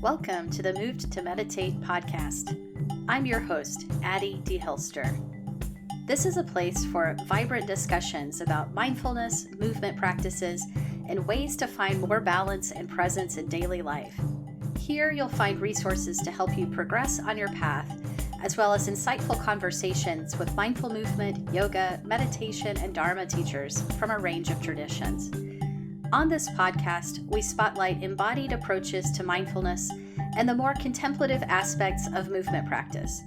Welcome to the Moved to Meditate podcast. I'm your host, Addie D. Hilster. This is a place for vibrant discussions about mindfulness, movement practices, and ways to find more balance and presence in daily life. Here you'll find resources to help you progress on your path, as well as insightful conversations with mindful movement, yoga, meditation, and Dharma teachers from a range of traditions. On this podcast, we spotlight embodied approaches to mindfulness and the more contemplative aspects of movement practice.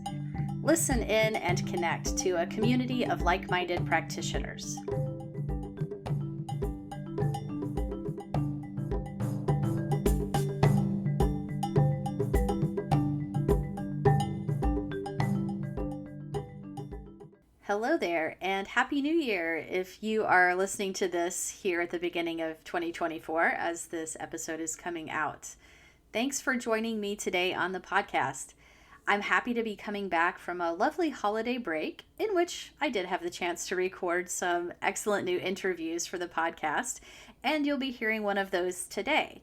Listen in and connect to a community of like-minded practitioners. Hello there, and Happy New Year if you are listening to this here at the beginning of 2024 as this episode is coming out. Thanks for joining me today on the podcast. I'm happy to be coming back from a lovely holiday break in which I did have the chance to record some excellent new interviews for the podcast, and you'll be hearing one of those today.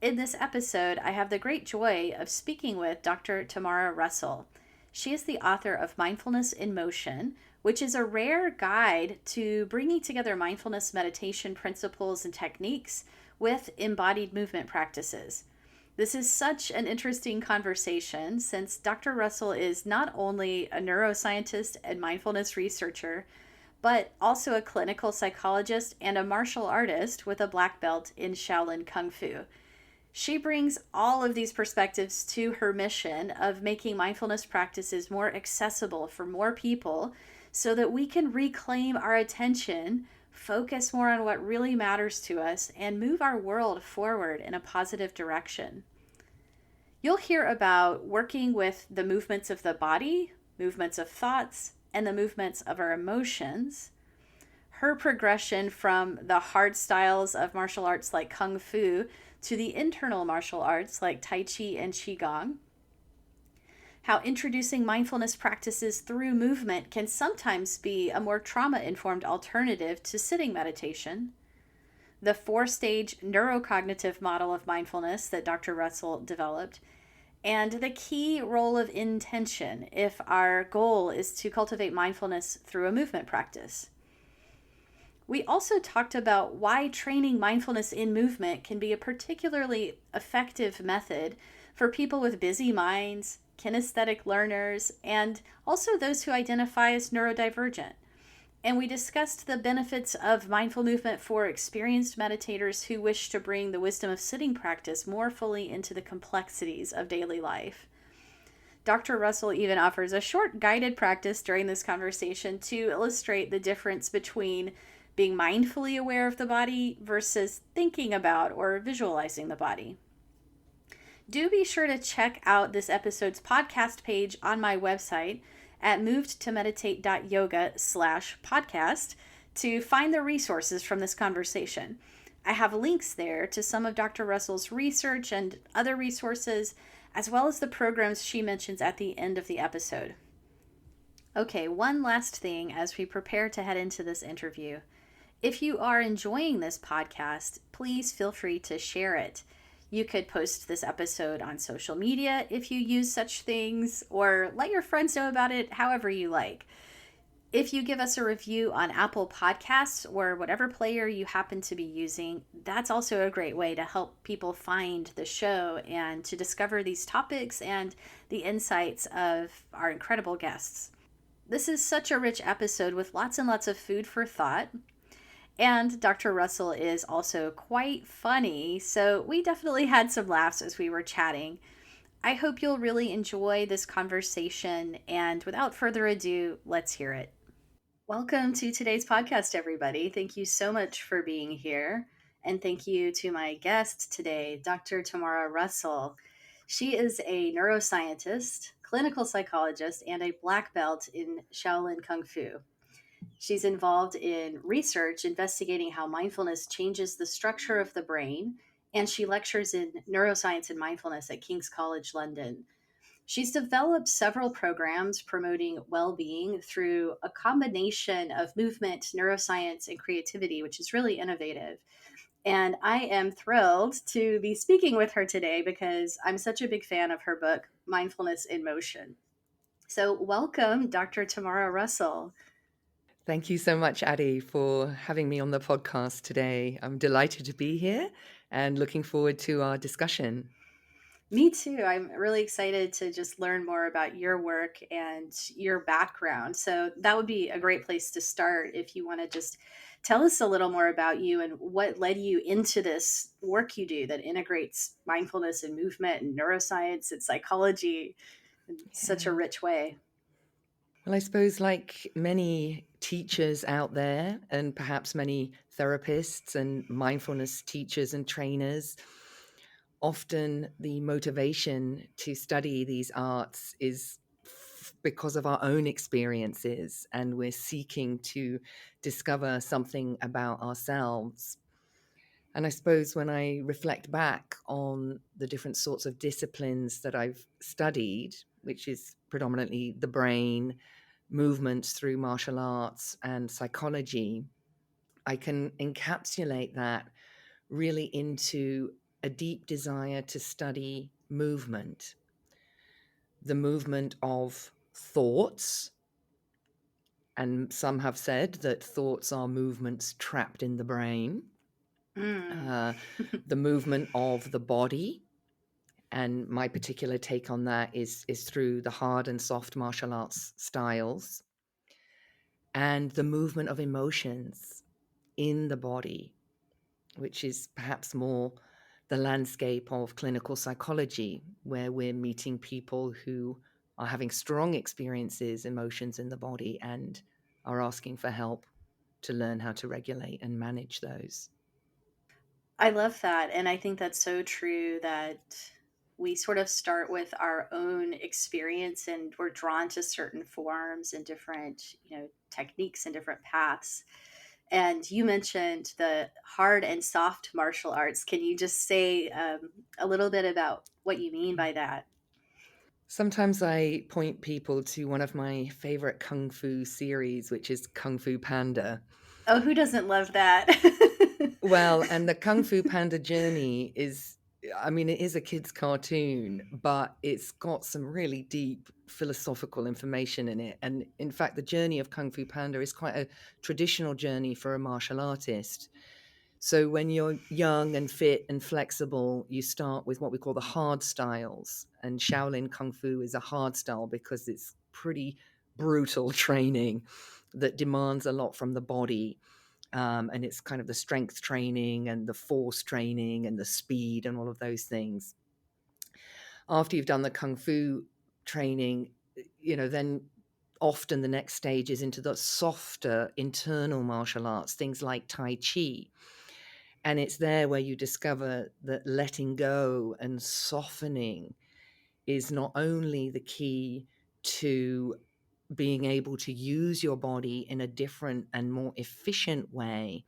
In this episode, I have the great joy of speaking with Dr. Tamara Russell. She is the author of Mindfulness in Motion, which is a rare guide to bringing together mindfulness meditation principles and techniques with embodied movement practices. This is such an interesting conversation since Dr. Russell is not only a neuroscientist and mindfulness researcher, but also a clinical psychologist and a martial artist with a black belt in Shaolin Kung Fu. She brings all of these perspectives to her mission of making mindfulness practices more accessible for more people so that we can reclaim our attention, focus more on what really matters to us, and move our world forward in a positive direction. You'll hear about working with the movements of the body, movements of thoughts, and the movements of our emotions. Her progression from the hard styles of martial arts like Kung Fu to the internal martial arts like Tai Chi and Qigong. How introducing mindfulness practices through movement can sometimes be a more trauma-informed alternative to sitting meditation. The 4-stage neurocognitive model of mindfulness that Dr. Russell developed, and the key role of intention if our goal is to cultivate mindfulness through a movement practice. We also talked about why training mindfulness in movement can be a particularly effective method for people with busy minds, kinesthetic learners, and also those who identify as neurodivergent. And we discussed the benefits of mindful movement for experienced meditators who wish to bring the wisdom of sitting practice more fully into the complexities of daily life. Dr. Russell even offers a short guided practice during this conversation to illustrate the difference between being mindfully aware of the body versus thinking about or visualizing the body. Do be sure to check out this episode's podcast page on my website at movedtomeditate.yoga/podcast to find the resources from this conversation. I have links there to some of Dr. Russell's research and other resources, as well as the programs she mentions at the end of the episode. Okay, one last thing as we prepare to head into this interview. If you are enjoying this podcast, please feel free to share it. You could post this episode on social media if you use such things, or let your friends know about it however you like. If you give us a review on Apple Podcasts or whatever player you happen to be using, that's also a great way to help people find the show and to discover these topics and the insights of our incredible guests. This is such a rich episode with lots and lots of food for thought. And Dr. Russell is also quite funny, so we definitely had some laughs as we were chatting. I hope you'll really enjoy this conversation, and without further ado, let's hear it. Welcome to today's podcast, everybody. Thank you so much for being here, and thank you to my guest today, Dr. Tamara Russell. She is a neuroscientist, clinical psychologist, and a black belt in Shaolin Kung Fu. She's involved in research investigating how mindfulness changes the structure of the brain, and she lectures in neuroscience and mindfulness at King's College London. She's developed several programs promoting well-being through a combination of movement, neuroscience, and creativity, which is really innovative. And I am thrilled to be speaking with her today because I'm such a big fan of her book, Mindfulness in Motion. So, welcome, Dr. Tamara Russell. Thank you so much, Addie, for having me on the podcast today. I'm delighted to be here and looking forward to our discussion. Me too. I'm really excited to just learn more about your work and your background. So, that would be a great place to start if you want to just tell us a little more about you and what led you into this work you do that integrates mindfulness and movement and neuroscience and psychology in such a Yeah. rich way. Well, I suppose, like many teachers out there, and perhaps many therapists and mindfulness teachers and trainers, often the motivation to study these arts is because of our own experiences, and we're seeking to discover something about ourselves. And I suppose when I reflect back on the different sorts of disciplines that I've studied, which is predominantly the brain, movements through martial arts, and psychology, I can encapsulate that really into a deep desire to study movement, the movement of thoughts. And some have said that thoughts are movements trapped in the brain, Mm. uh, the movement of the body. And my particular take on that is through the hard and soft martial arts styles, and the movement of emotions in the body, which is perhaps more the landscape of clinical psychology, where we're meeting people who are having strong experiences, emotions in the body, and are asking for help to learn how to regulate and manage those. I love that. And I think that's so true that we sort of start with our own experience and we're drawn to certain forms and different, techniques and different paths. And you mentioned the hard and soft martial arts. Can you just say a little bit about what you mean by that? Sometimes I point people to one of my favorite Kung Fu series, which is Kung Fu Panda. Oh, who doesn't love that? Well, and the Kung Fu Panda journey is, I mean, it is a kid's cartoon, but it's got some really deep philosophical information in it. And in fact, the journey of Kung Fu Panda is quite a traditional journey for a martial artist. So when you're young and fit and flexible, you start with what we call the hard styles. And Shaolin Kung Fu is a hard style because it's pretty brutal training that demands a lot from the body, and it's kind of the strength training and the force training and the speed and all of those things. After you've done the kung fu training, then often the next stage is into the softer internal martial arts, things like Tai Chi. And it's there where you discover that letting go and softening is not only the key to being able to use your body in a different and more efficient way,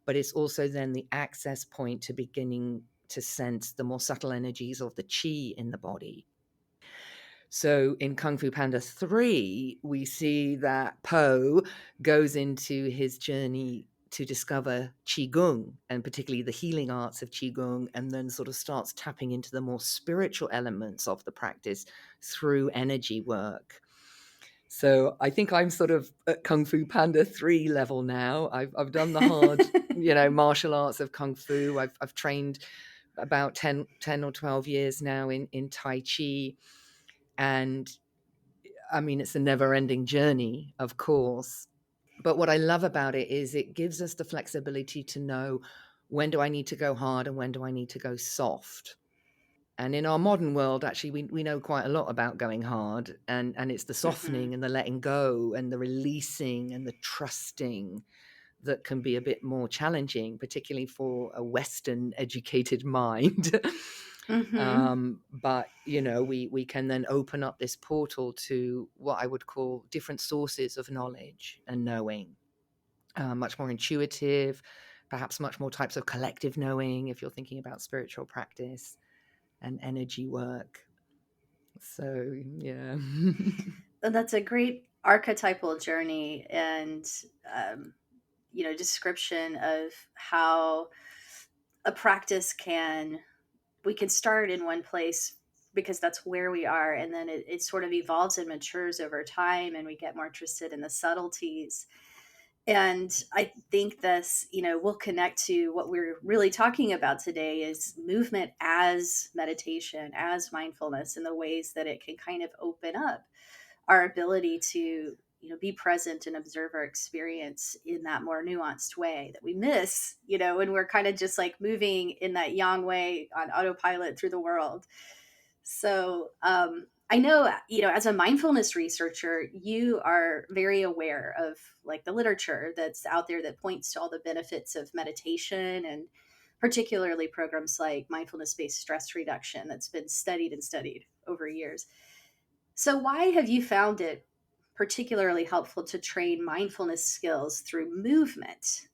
but it's also then the access point to beginning to sense the more subtle energies of the chi in the body. So in Kung Fu Panda 3, we see that Po goes into his journey to discover Qigong, and particularly the healing arts of Qigong, and then sort of starts tapping into the more spiritual elements of the practice through energy work. So I think I'm sort of at Kung Fu Panda 3 level now. I've done the hard, martial arts of Kung Fu. I've trained about 10 or 12 years now in Tai Chi. And I mean, it's a never ending journey, of course. But what I love about it is it gives us the flexibility to know, when do I need to go hard and when do I need to go soft? And in our modern world, actually, we know quite a lot about going hard, and it's the Hmm. softening and the letting go and the releasing and the trusting that can be a bit more challenging, particularly for a Western educated mind. Hmm. But we can then open up this portal to what I would call different sources of knowledge and knowing, much more intuitive, perhaps much more types of collective knowing if you're thinking about spiritual practice and energy work. So, yeah. And that's a great archetypal journey and description of how a practice we can start in one place because that's where we are. And then it sort of evolves and matures over time, and we get more interested in the subtleties. And I think this, will connect to what we're really talking about today is movement as meditation, as mindfulness, and the ways that it can kind of open up our ability to, be present and observe our experience in that more nuanced way that we miss, when we're kind of just like moving in that yang way on autopilot through the world. So I know, as a mindfulness researcher, you are very aware of like the literature that's out there that points to all the benefits of meditation, and particularly programs like mindfulness based stress reduction that's been studied and studied over years. So, why have you found it particularly helpful to train mindfulness skills through movement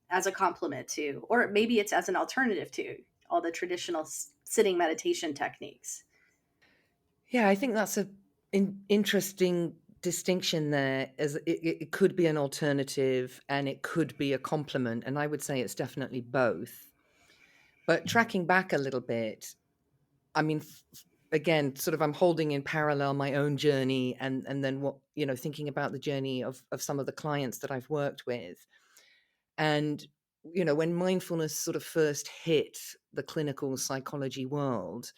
as a complement to, or maybe it's as an alternative to, all the traditional sitting meditation techniques? Yeah, I think that's a interesting distinction there, as it could be an alternative and it could be a complement, and I would say it's definitely both. But tracking back a little bit, I mean, again, sort of I'm holding in parallel my own journey and then what, thinking about the journey of some of the clients that I've worked with. And, when mindfulness sort of first hit the clinical psychology world,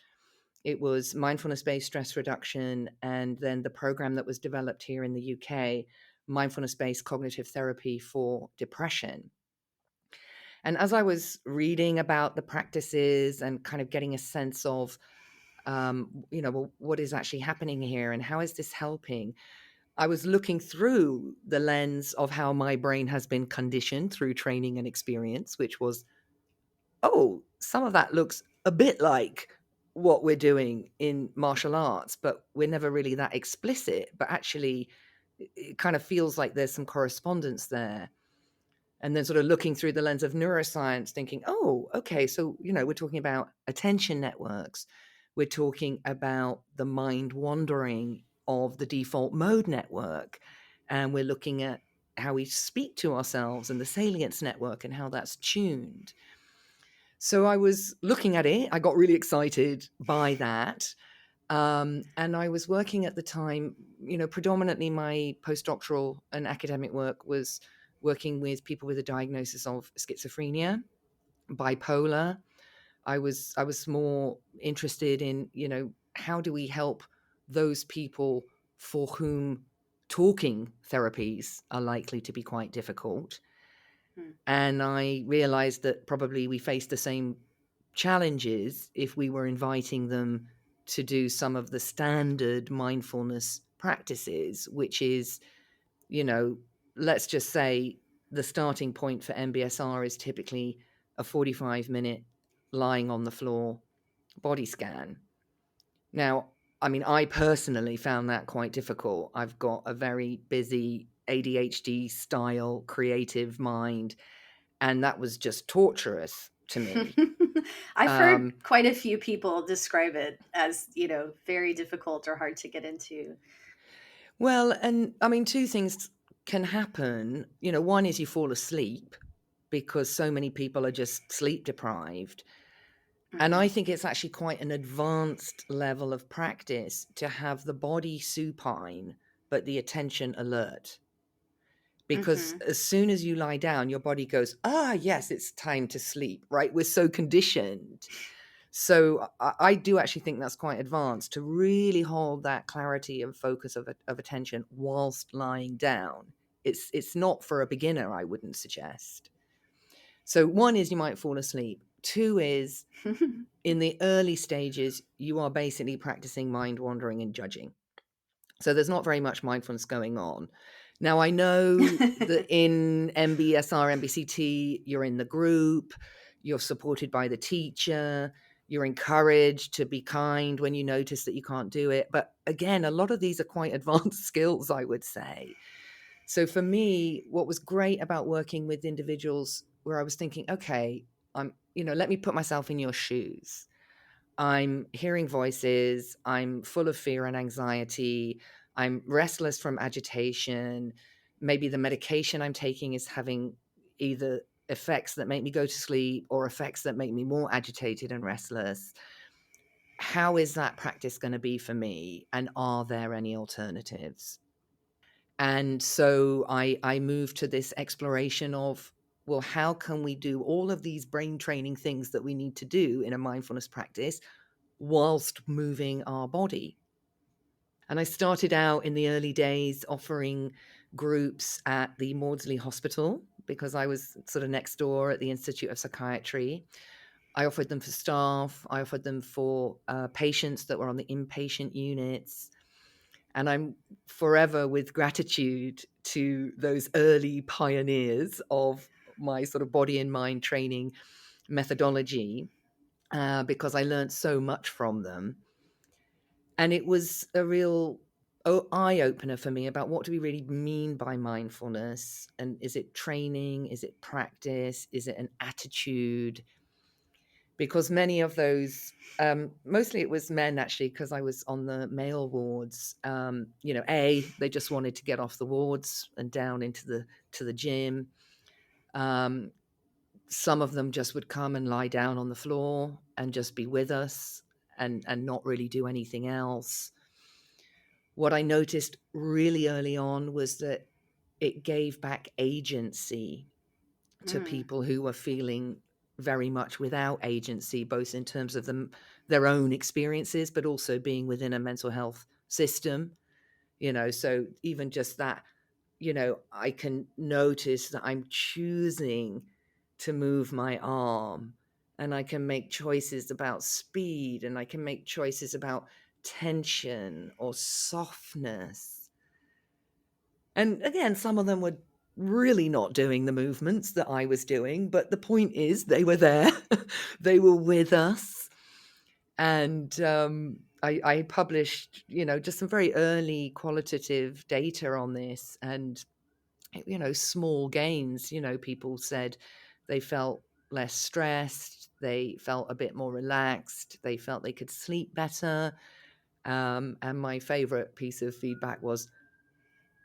it was mindfulness-based stress reduction, and then the program that was developed here in the UK, mindfulness-based cognitive therapy for depression. And as I was reading about the practices and kind of getting a sense of, well, what is actually happening here and how is this helping, I was looking through the lens of how my brain has been conditioned through training and experience, which was, oh, some of that looks a bit like what we're doing in martial arts, but we're never really that explicit. But actually, it kind of feels like there's some correspondence there. And then sort of looking through the lens of neuroscience, thinking, oh, okay, so, we're talking about attention networks. We're talking about the mind wandering of the default mode network. And we're looking at how we speak to ourselves and the salience network and how that's tuned. So I was looking at it. I got really excited by that. And I was working at the time, predominantly my postdoctoral and academic work was working with people with a diagnosis of schizophrenia, bipolar. I was more interested in, how do we help those people for whom talking therapies are likely to be quite difficult. Hmm. And I realized that probably we faced the same challenges if we were inviting them to do some of the standard mindfulness practices, which is, you know, let's just say the starting point for MBSR is typically a 45-minute lying on the floor body scan. Now, I mean, I personally found that quite difficult. I've got a very busy ADHD style creative mind, and that was just torturous to me. I've heard Um, quite a few people describe it as, very difficult or hard to get into. well, and I mean, two things can happen. One is you fall asleep because so many people are just sleep deprived. And Hmm. I think it's actually quite an advanced level of practice to have the body supine, but the attention alert. Because Hmm. as soon as you lie down, your body goes, ah, yes, it's time to sleep, right? We're so conditioned. So I do actually think that's quite advanced to really hold that clarity and focus of attention whilst lying down. It's not for a beginner, I wouldn't suggest. So one is you might fall asleep. Two is in the early stages, you are basically practicing mind wandering and judging. So there's not very much mindfulness going on. Now, I know that in MBSR, MBCT, you're in the group, you're supported by the teacher, you're encouraged to be kind when you notice that you can't do it. But again, a lot of these are quite advanced skills, I would say. So for me, what was great about working with individuals where I was thinking, okay, let me put myself in your shoes. I'm hearing voices. I'm full of fear and anxiety. I'm restless from agitation. Maybe the medication I'm taking is having either effects that make me go to sleep or effects that make me more agitated and restless. How is that practice going to be for me? And are there any alternatives? And so I moved to this exploration of, well, how can we do all of these brain training things that we need to do in a mindfulness practice whilst moving our body? And I started out in the early days offering groups at the Maudsley Hospital because I was sort of next door at the Institute of Psychiatry. I offered them for staff. I offered them for patients that were on the inpatient units. And I'm forever with gratitude to those early pioneers of my sort of body and mind training methodology, because I learned so much from them. And it was a real eye opener for me about what do we really mean by mindfulness, and is it training, is it practice, is it an attitude? Because many of those, mostly it was men actually, because I was on the male wards. They just wanted to get off the wards and down into the gym. Some of them just would come and lie down on the floor and just be with us and not really do anything else. What I noticed really early on was that it gave back agency to people who were feeling very much without agency, both in terms of their own experiences, but also being within a mental health system. So even just that, I can notice that I'm choosing to move my arm, and I can make choices about speed, and I can make choices about tension or softness. And again, some of them were really not doing the movements that I was doing, but the point is they were there. They were with us. And I published, just some very early qualitative data on this, and, small gains. People said they felt less stressed, they felt a bit more relaxed, they felt they could sleep better. And my favorite piece of feedback was,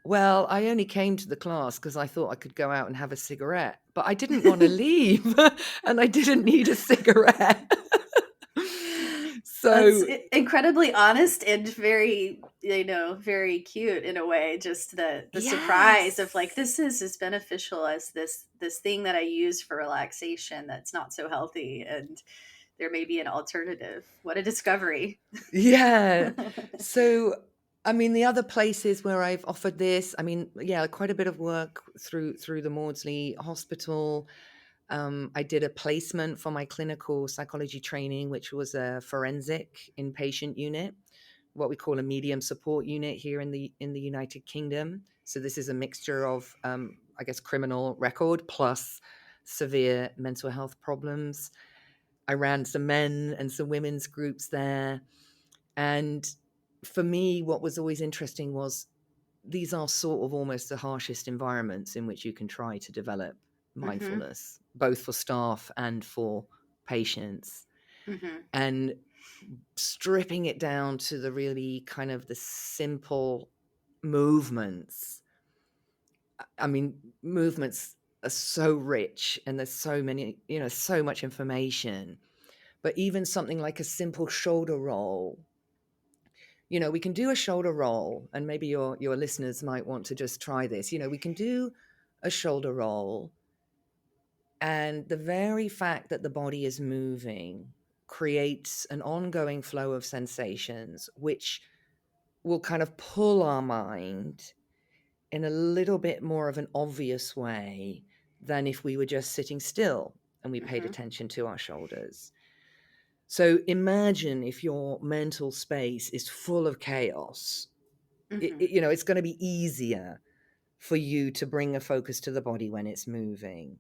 well, I only came to the class because I thought I could go out and have a cigarette, but I didn't want to leave and I didn't need a cigarette. That's So, incredibly honest and very, very cute in a way. Just the surprise of like, yes. this is as beneficial as this thing that I use for relaxation that's not so healthy, and there may be an alternative. What a discovery. Yeah. So, I mean, the other places where I've offered this, quite a bit of work through the Maudsley Hospital. I did a placement for my clinical psychology training, which was a forensic inpatient unit, what we call a medium support unit here in the United Kingdom. So this is a mixture of, criminal record plus severe mental health problems. I ran some men and some women's groups there. And for me, what was always interesting was these are sort of almost the harshest environments in which you can try to develop Hmm. mindfulness, both for staff and for patients. Hmm. And stripping it down to the really kind of the simple movements. I mean, movements are so rich and there's so many, so much information. But even something like a simple shoulder roll, we can do a shoulder roll, and maybe your listeners might want to just try this. We can do a shoulder roll, and the very fact that the body is moving creates an ongoing flow of sensations, which will kind of pull our mind in a little bit more of an obvious way than if we were just sitting still and we paid Hmm. attention to our shoulders. So imagine if your mental space is full of chaos. Hmm. It's going to be easier for you to bring a focus to the body when it's moving.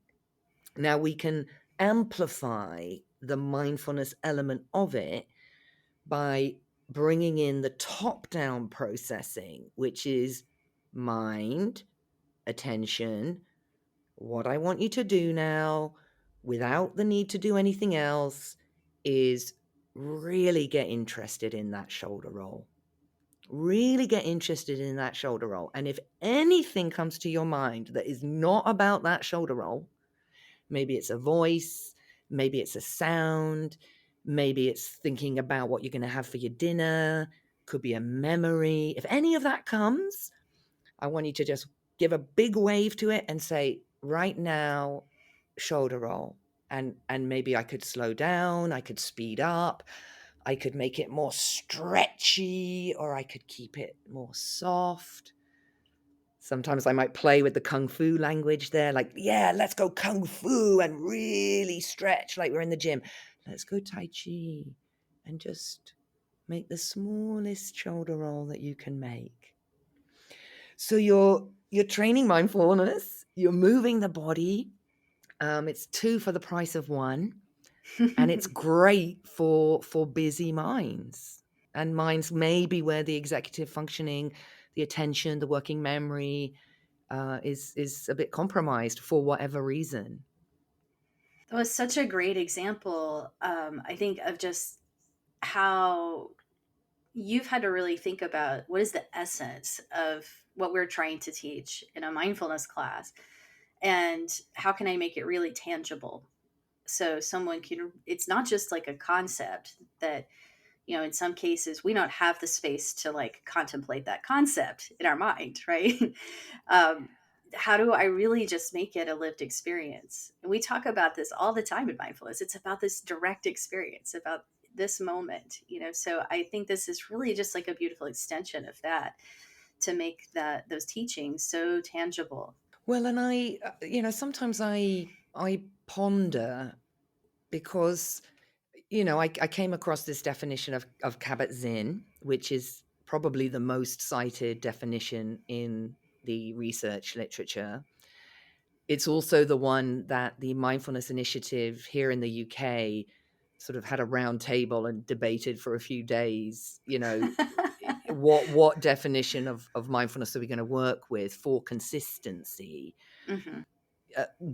Now we can amplify the mindfulness element of it by bringing in the top-down processing, which is mind, attention, what I want you to do now, without the need to do anything else, is really get interested in that shoulder roll. Really get interested in that shoulder roll. And if anything comes to your mind that is not about that shoulder roll, Maybe it's a voice, maybe it's a sound, maybe it's thinking about what you're going to have for your dinner, could be a memory. If any of that comes, I want you to just give a big wave to it and say, right now, shoulder roll. And maybe I could slow down, I could speed up, I could make it more stretchy, or I could keep it more soft. Sometimes I might play with the Kung Fu language there, like, yeah, let's go Kung Fu and really stretch like we're in the gym. Let's go Tai Chi and just make the smallest shoulder roll that you can make. So you're training mindfulness, you're moving the body. It's two for the price of one, and it's great for busy minds. And minds maybe where the executive functioning, the attention, the working memory is a bit compromised for whatever reason. That was such a great example, I think, of just how you've had to really think about what is the essence of what we're trying to teach in a mindfulness class, and how can I make it really tangible so someone can, it's not just like a concept that, in some cases we don't have the space to like contemplate that concept in our mind, right? um, how do I really just make it a lived experience? And we talk about this all the time in mindfulness. It's about this direct experience, about this moment, so I think this is really just like a beautiful extension of that, to make that those teachings so tangible. Well, and sometimes I ponder because I came across this definition of Kabat-Zinn, which is probably the most cited definition in the research literature. It's also the one that the Mindfulness Initiative here in the UK sort of had a round table and debated for a few days, what definition of mindfulness are we going to work with for consistency, Hmm.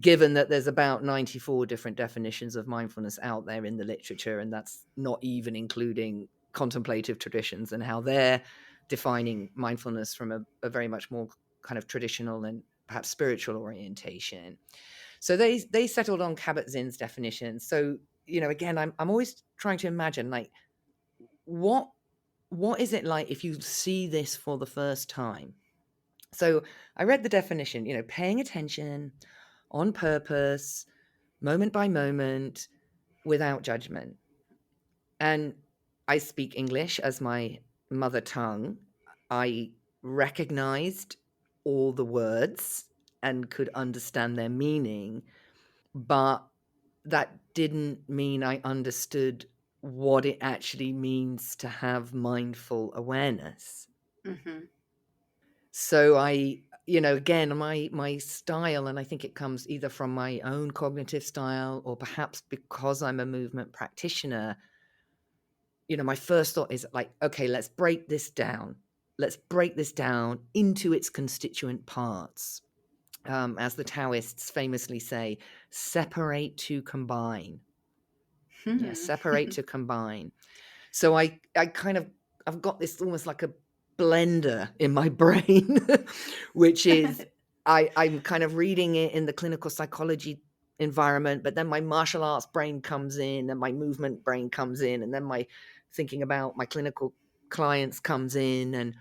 given that there's about 94 different definitions of mindfulness out there in the literature, and that's not even including contemplative traditions and how they're defining mindfulness from a very much more kind of traditional and perhaps spiritual orientation. So they settled on Kabat-Zinn's definition. So again, I'm always trying to imagine, like, what is it like if you see this for the first time? So I read the definition, paying attention on purpose, moment by moment, without judgment. And I speak English as my mother tongue. I recognized all the words and could understand their meaning, but that didn't mean I understood what it actually means to have mindful awareness. Hmm. So again, my style, and I think it comes either from my own cognitive style or perhaps because I'm a movement practitioner, my first thought is like, okay, let's break this down. Let's break this down into its constituent parts. As the Taoists famously say, separate to combine. Yeah, Hmm. separate to combine. So I kind of, I've got this almost like a blender in my brain, which is I'm kind of reading it in the clinical psychology environment, but then my martial arts brain comes in and my movement brain comes in, and then my thinking about my clinical clients comes in. And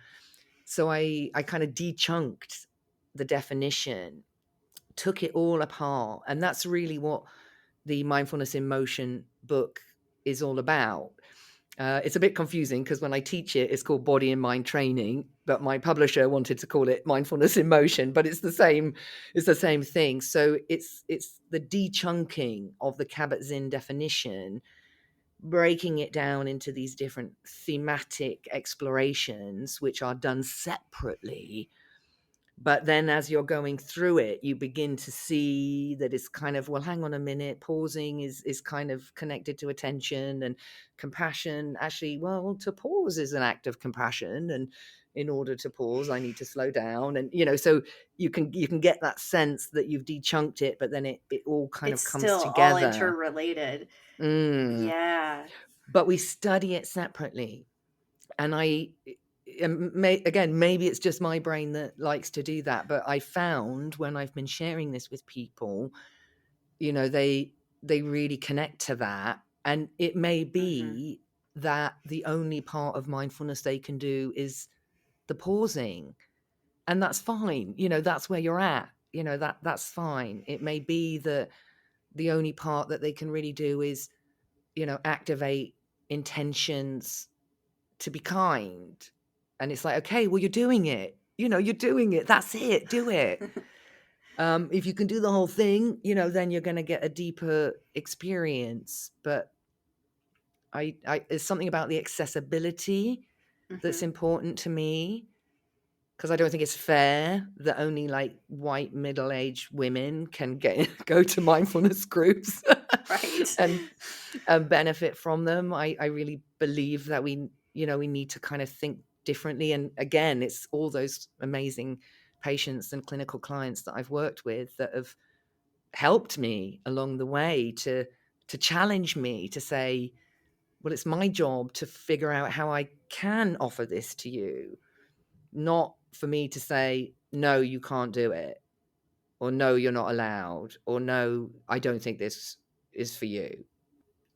so I kind of dechunked the definition, took it all apart. And that's really what the Mindfulness in Motion book is all about. It's a bit confusing because when I teach it, it's called Body and Mind Training, but my publisher wanted to call it Mindfulness in Motion, but it's the same. It's the same thing. So it's the dechunking of the Kabat-Zinn definition, breaking it down into these different thematic explorations, which are done separately. But then as you're going through it, you begin to see that it's kind of, well, hang on a minute, pausing is kind of connected to attention, and compassion. Actually, well, to pause is an act of compassion. And in order to pause, I need to slow down. And, so you can get that sense that you've dechunked it, but then it all kind It's of comes still all together. interrelated. Mm. Yeah. But we study it separately. And again, maybe it's just my brain that likes to do that, but I found when I've been sharing this with people, they really connect to that. And it may Mm-hmm. be that the only part of mindfulness they can do is the pausing, and that's fine. That's where you're at. That's fine. It may be that the only part that they can really do is, activate intentions to be kind. And it's like, okay, well, you're doing it. You're doing it. That's it. Do it. If you can do the whole thing, then you're going to get a deeper experience. But there's something about the accessibility that's Mm-hmm. important to me, because I don't think it's fair that only like white middle-aged women can go to mindfulness groups Right. and benefit from them. I really believe that we need to kind of think differently. And again, it's all those amazing patients and clinical clients that I've worked with that have helped me along the way to challenge me to say, well, it's my job to figure out how I can offer this to you, not for me to say, no, you can't do it, or no, you're not allowed, or no, I don't think this is for you.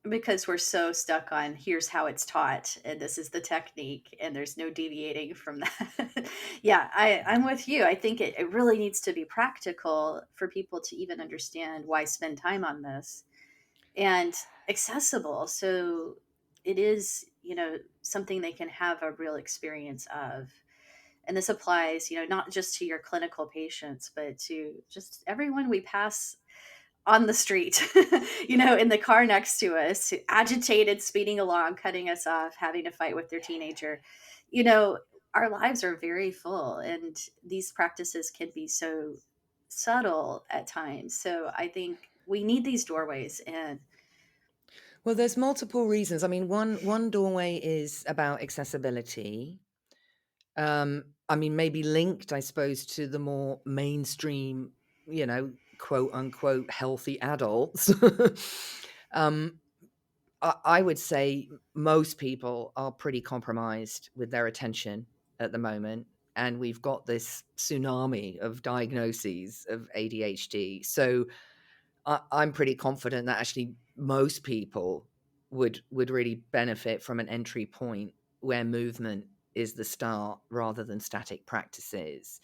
Because we're so stuck on here's how it's taught and this is the technique and there's no deviating from that. Yeah, I'm with you. I think it really needs to be practical for people to even understand why spend time on this, and accessible. So it is, something they can have a real experience of. And this applies, not just to your clinical patients, but to just everyone we pass on the street, in the car next to us, agitated, speeding along, cutting us off, having to fight with their teenager. You know, our lives are very full, and these practices can be so subtle at times. So I think we need these doorways in. Well, there's multiple reasons. I mean, one doorway is about accessibility. I mean, maybe linked, I suppose, to the more mainstream, quote unquote, healthy adults. um, I would say most people are pretty compromised with their attention at the moment. And we've got this tsunami of diagnoses of ADHD. So I'm pretty confident that actually most people would really benefit from an entry point where movement is the start rather than static practices.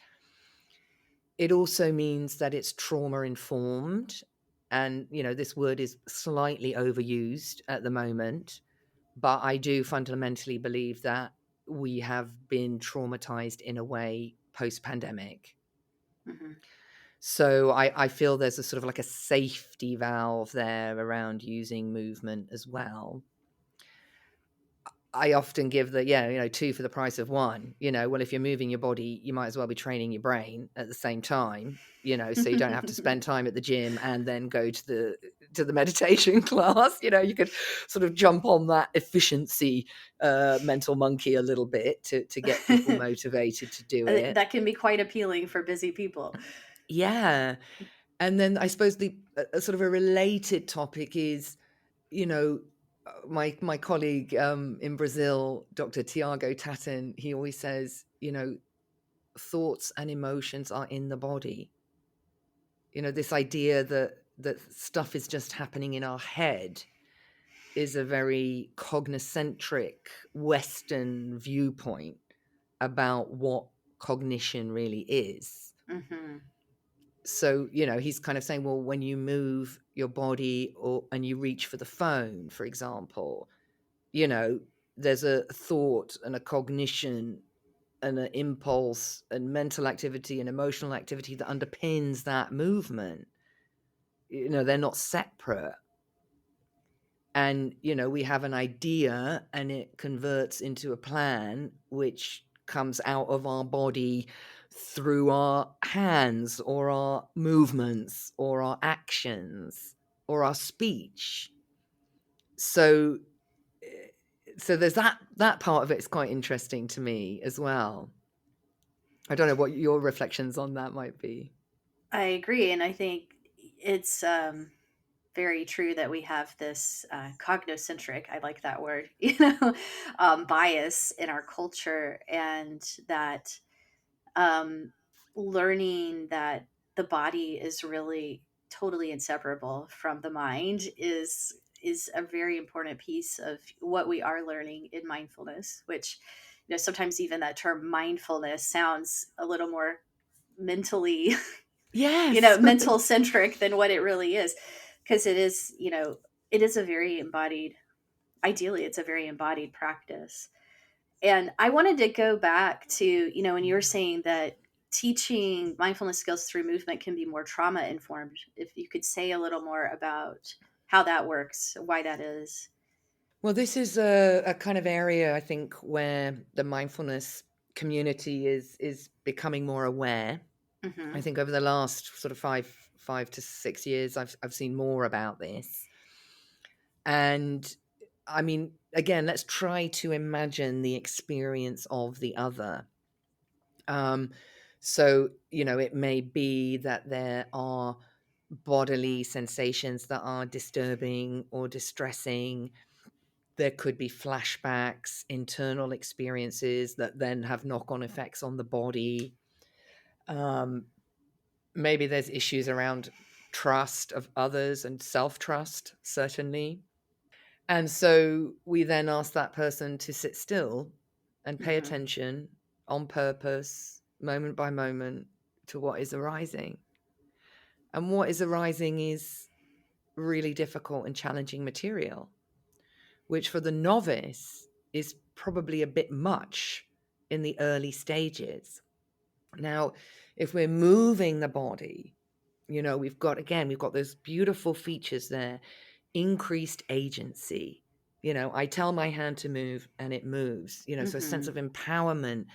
It also means that it's trauma informed. And, this word is slightly overused at the moment, but I do fundamentally believe that we have been traumatized in a way post pandemic. Mhm. So I feel there's a sort of like a safety valve there around using movement as well. I often give two for the price of one. Well, if you're moving your body, you might as well be training your brain at the same time, so you don't have to spend time at the gym and then go to the meditation class. You could sort of jump on that efficiency mental monkey a little bit to get people motivated to do it. That can be quite appealing for busy people. Yeah. And then I suppose the a sort of a related topic is, you know, my colleague in Brazil, Dr. Tiago Tatten, he always says, thoughts and emotions are in the body. This idea that stuff is just happening in our head is a very cognocentric Western viewpoint about what cognition really is. Hmm. So, he's kind of saying, well, when you move your body and you reach for the phone, for example, you know, there's a thought and a cognition and an impulse and mental activity and emotional activity that underpins that movement. They're not separate. And, we have an idea and it converts into a plan, which comes out of our body through our hands or our movements or our actions or our speech. So so there's that part of it's quite interesting to me as well. I don't know what your reflections on that might be. I agree. And I think it's very true that we have this cognocentric, I like that word, bias in our culture, and that um, learning that the body is really totally inseparable from the mind is a very important piece of what we are learning in mindfulness, which, sometimes even that term mindfulness sounds a little more mentally, Yes. mental centric than what it really is, because it is, it is a very embodied, ideally it's a very embodied practice. And I wanted to go back to, when you were saying that teaching mindfulness skills through movement can be more trauma informed, if you could say a little more about how that works, why that is. Well, this is a kind of area, I think, where the mindfulness community is becoming more aware. I Mm-hmm. think over the last sort of 5 to 6 years, I've seen more about this. And I mean, again, let's try to imagine the experience of the other. Um, so, it may be that there are bodily sensations that are disturbing or distressing. There could be flashbacks, internal experiences that then have knock-on effects on the body. Um, Maybe there's issues around trust of others and self-trust, certainly. And so we then ask that person to sit still and pay Mm-hmm. attention on purpose, moment by moment, to what is arising. And what is arising is really difficult and challenging material, which for the novice is probably a bit much in the early stages. Now, if we're moving the body, we've got those beautiful features there, increased agency. I tell my hand to move and it moves, so a sense Mm-hmm. of empowerment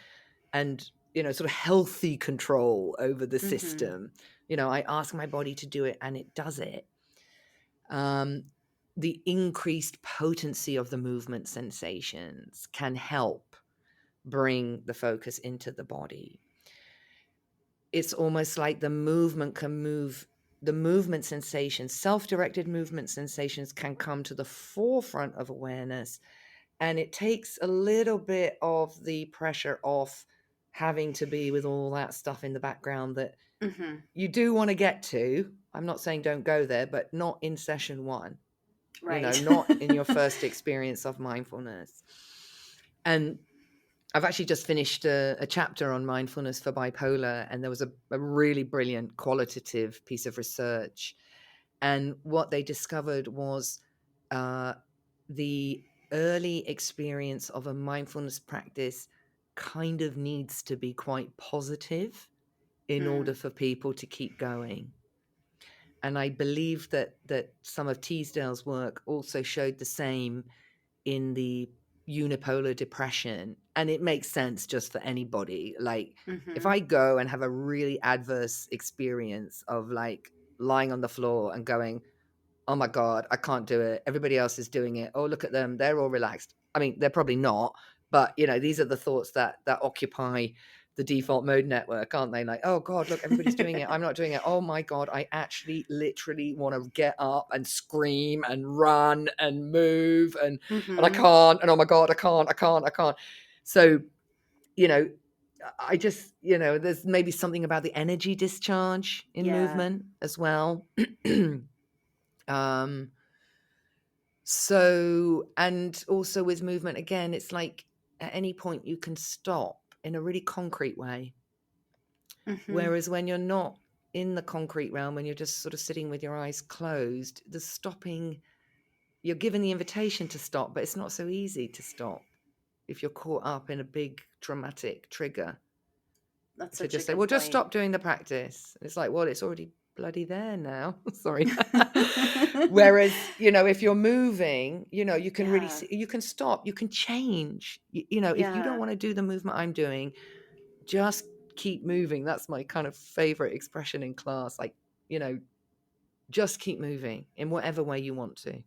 and, sort of healthy control over the Mm-hmm. system. I ask my body to do it and it does it. Um, the increased potency of the movement sensations can help bring the focus into the body. It's almost like the movement can move, the movement sensations, self-directed movement sensations can come to the forefront of awareness. And it takes a little bit of the pressure off having to be with all that stuff in the background that Mm-hmm. you do want to get to. I'm not saying don't go there, but not in session one, Right. not in your first experience of mindfulness. And I've actually just finished a chapter on mindfulness for bipolar, and there was a really brilliant qualitative piece of research. And what they discovered was uh, the early experience of a mindfulness practice kind of needs to be quite positive in order Mm. for people to keep going. And I believe that some of Teasdale's work also showed the same in the unipolar depression. And it makes sense just for anybody. Like, if Mm-hmm. I go and have a really adverse experience of like lying on the floor and going, oh my God, I can't do it. Everybody else is doing it. Oh, look at them. They're all relaxed. I mean, they're probably not, but these are the thoughts that occupy the default mode network, aren't they? Like, oh God, look, everybody's doing it. I'm not doing it. Oh my God, I actually literally want to get up and scream and run and move and I Mm-hmm. can't. And oh my God, I can't. So, you know, I just, there's maybe something about the energy discharge in Yeah. movement as well. um So, and also with movement, again, it's like at any point you can stop in a really concrete way. Mm-hmm. Whereas when you're not in the concrete realm, when you're just sort of sitting with your eyes closed, the stopping, you're given the invitation to stop, but it's not so easy to stop if you're caught up in a big traumatic trigger That's to such a just say, good well, just point. stop doing the practice. It's like, well, it's already bloody there now. Sorry. Whereas, if you're moving, you can really Yeah. see, you can stop, you can change. If you don't Yeah. want to do the movement I'm doing, just keep moving. That's my kind of favorite expression in class. Like, you know, just keep moving in whatever way you want to.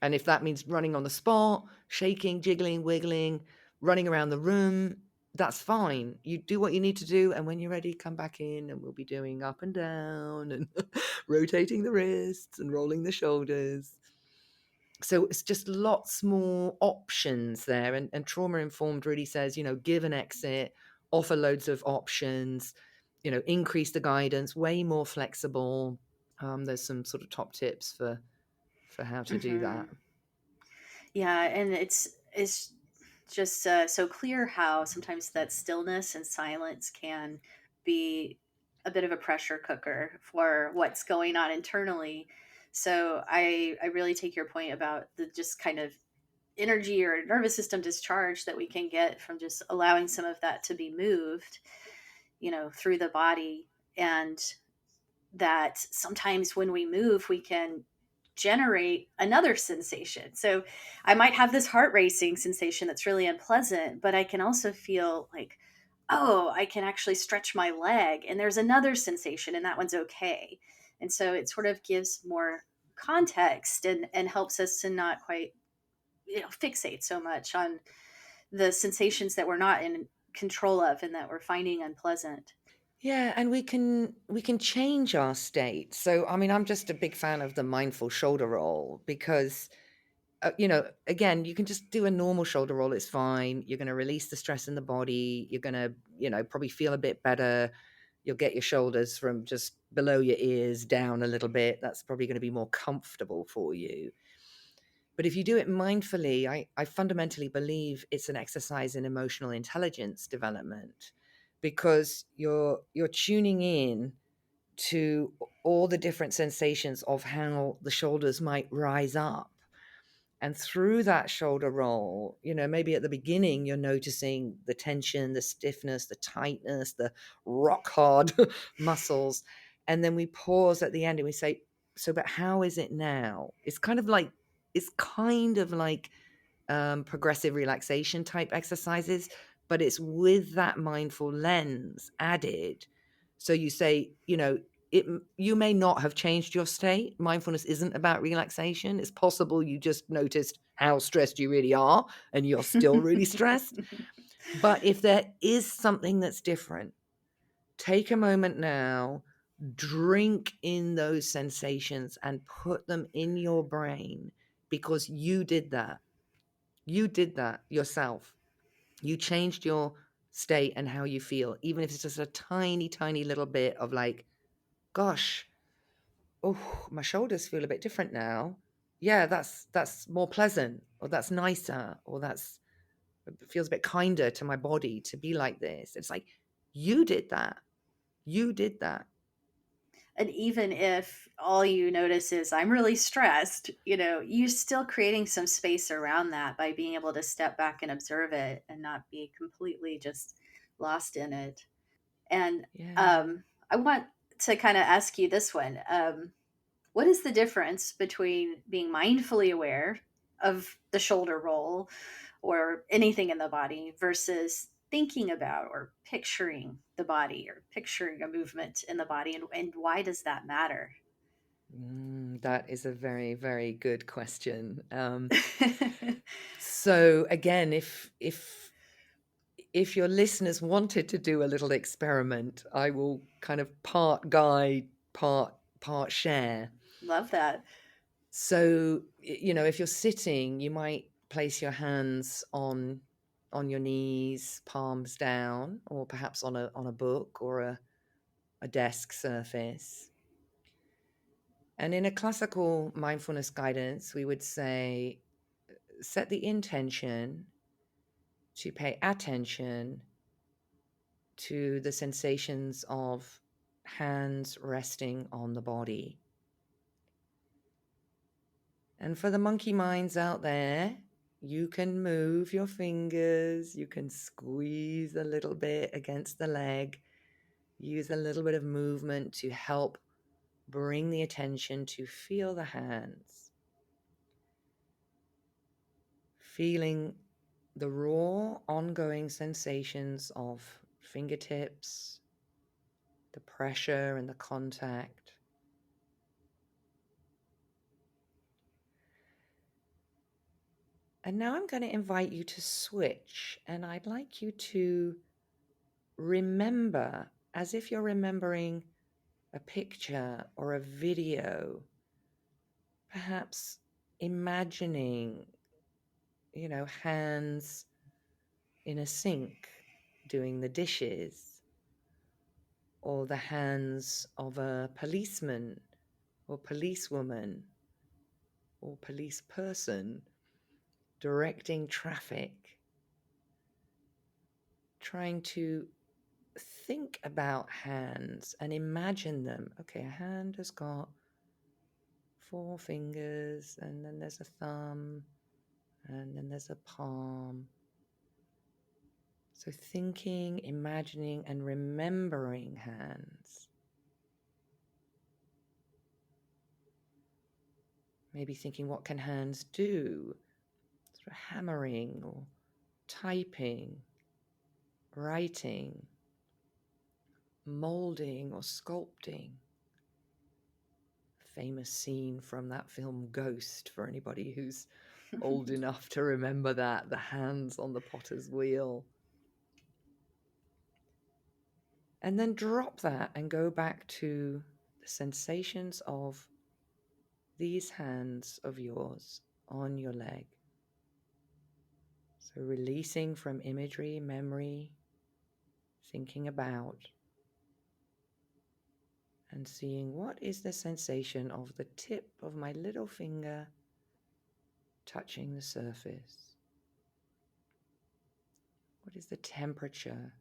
And if that means running on the spot, shaking, jiggling, wiggling, running around the room, that's fine. You do what you need to do. And when you're ready, come back in and we'll be doing up and down and rotating the wrists and rolling the shoulders. So it's just lots more options there. And Trauma Informed really says, give an exit, offer loads of options, increase the guidance, way more flexible. There's some sort of top tips for how to do Hmm. that. Yeah, and it's just so clear how sometimes that stillness and silence can be a bit of a pressure cooker for what's going on internally. So I really take your point about the just kind of energy or nervous system discharge that we can get from just allowing some of that to be moved, through the body. And that sometimes when we move, we can generate another sensation. So I might have this heart racing sensation that's really unpleasant, but I can also feel like, oh, I can actually stretch my leg, and there's another sensation, and that one's okay. And so it sort of gives more context and helps us to not quite, fixate so much on the sensations that we're not in control of and that we're finding unpleasant. Yeah, and we can change our state. So, I mean, I'm just a big fan of the mindful shoulder roll because, again, you can just do a normal shoulder roll. It's fine. You're going to release the stress in the body. You're going to, probably feel a bit better. You'll get your shoulders from just below your ears down a little bit. That's probably going to be more comfortable for you. But if you do it mindfully, I fundamentally believe it's an exercise in emotional intelligence development because you're tuning in to all the different sensations of how the shoulders might rise up. And through that shoulder roll, maybe at the beginning, you're noticing the tension, the stiffness, the tightness, the rock hard muscles. And then we pause at the end and we say, so, but how is it now? It's kind of like progressive relaxation type exercises, but it's with that mindful lens added. So you say, you may not have changed your state. Mindfulness isn't about relaxation. It's possible you just noticed how stressed you really are and you're still really stressed. But if there is something that's different, take a moment now, drink in those sensations and put them in your brain because you did that. You did that yourself. You changed your state and how you feel, even if it's just a tiny, tiny little bit of like, gosh, oh, my shoulders feel a bit different now. Yeah, that's more pleasant, or that's nicer, or that's it feels a bit kinder to my body to be like this. It's like you did that. You did that. And even if all you notice is I'm really stressed, you're still creating some space around that by being able to step back and observe it and not be completely just lost in it. And Yeah. I want to kind of ask you this one. What is the difference between being mindfully aware of the shoulder roll or anything in the body versus thinking about or picturing the body or picturing a movement in the body? And why does that matter? That is a very, very good question. So again, if your listeners wanted to do a little experiment, I will kind of part guide, part share. Love that. So, if you're sitting, you might place your hands on your knees, palms down, or perhaps on a book or a desk surface. And in a classical mindfulness guidance, we would say set the intention to pay attention to the sensations of hands resting on the body. And for the monkey minds out there, you can move your fingers, you can squeeze a little bit against the leg, use a little bit of movement to help bring the attention to feel the hands, feeling the raw, ongoing sensations of fingertips, the pressure and the contact. And now I'm going to invite you to switch, and I'd like you to remember, as if you're remembering a picture or a video, perhaps imagining, hands in a sink doing the dishes, or the hands of a policeman or policewoman or police person directing traffic, trying to think about hands and imagine them. Okay, a hand has got 4 fingers, and then there's a thumb, and then there's a palm. So thinking, imagining, and remembering hands. Maybe thinking, what can hands do? Sort of hammering or typing, writing, molding or sculpting. Famous scene from that film Ghost, for anybody who's old enough to remember that, the hands on the potter's wheel. And then drop that and go back to the sensations of these hands of yours on your leg. So releasing from imagery, memory, thinking about, and seeing what is the sensation of the tip of my little finger touching the surface. What is the temperature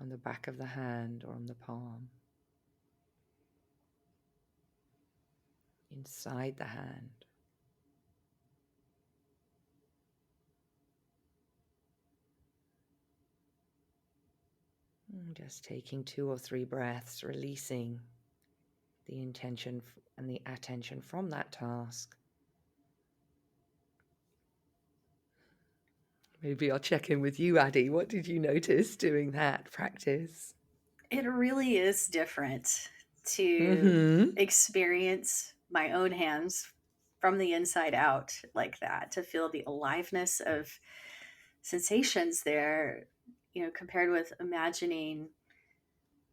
on the back of the hand or on the palm? Inside the hand. Just taking 2 or 3 breaths, releasing the intention and the attention from that task. Maybe I'll check in with you, Addie. What did you notice doing that practice? It really is different to experience my own hands from the inside out like that, to feel the aliveness of sensations there, compared with imagining,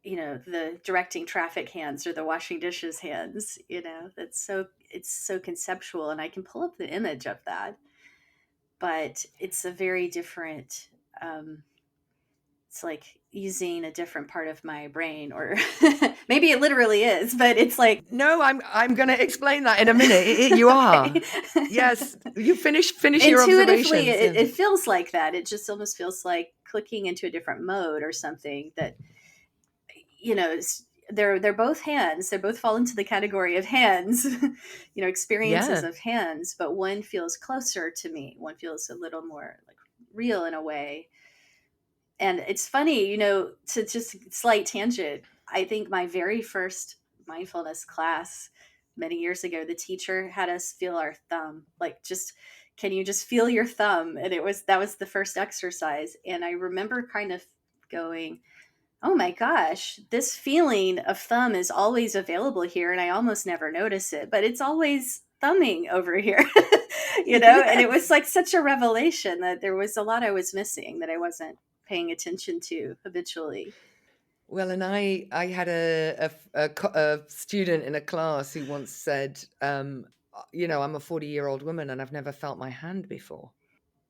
the directing traffic hands or the washing dishes hands. It's so conceptual, and I can pull up the image of that, but it's a very different, it's like using a different part of my brain, or maybe it literally is, but it's like, no, I'm going to explain that in a minute. You are. Yes, you finish your intuitively observations. it feels like that. It just almost feels like clicking into a different mode or something. That, they're both hands, they both fall into the category of hands, experiences Yeah. of hands, but one feels closer to me, one feels a little more like real in a way. And it's funny, to just slight tangent. I think my very first mindfulness class many years ago, the teacher had us feel our thumb, like, just, can you just feel your thumb? And that was the first exercise. And I remember kind of going, oh my gosh, this feeling of thumb is always available here. And I almost never notice it, but it's always thumbing over here, Yes. And it was like such a revelation that there was a lot I was missing that I wasn't paying attention to habitually. Well, and I had a student in a class who once said, I'm a 40-year-old woman and I've never felt my hand before.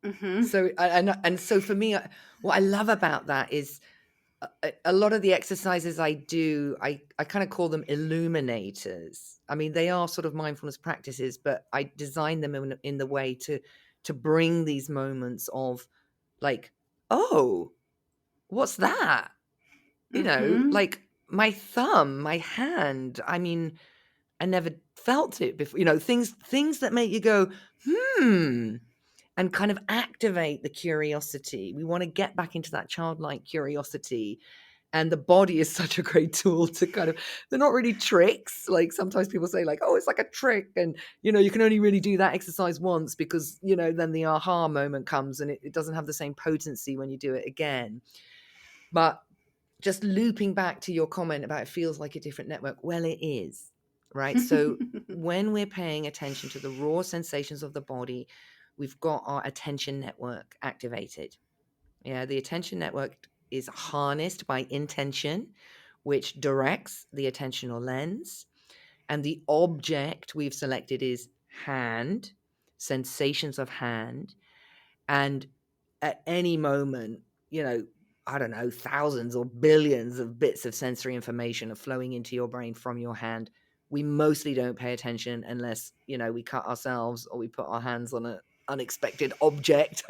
Mm-hmm. So and so for me, what I love about that is a lot of the exercises I do, I kind of call them illuminators. I mean, they are sort of mindfulness practices, but I design them in the way to bring these moments of like, oh, what's that? Mm-hmm. Like my thumb, my hand. I mean, I never felt it before. Things that make you go, and kind of activate the curiosity. We want to get back into that childlike curiosity. And the body is such a great tool to kind of, they're not really tricks. Like sometimes people say like, oh, it's like a trick. And, you can only really do that exercise once because, then the aha moment comes and it doesn't have the same potency when you do it again. But just looping back to your comment about it feels like a different network. Well, it is, right? So when we're paying attention to the raw sensations of the body, we've got our attention network activated. Yeah, the attention network is harnessed by intention, which directs the attentional lens. And the object we've selected is hand, sensations of hand. And at any moment, I don't know, thousands or billions of bits of sensory information are flowing into your brain from your hand we mostly don't pay attention unless, we cut ourselves or we put our hands on an unexpected object.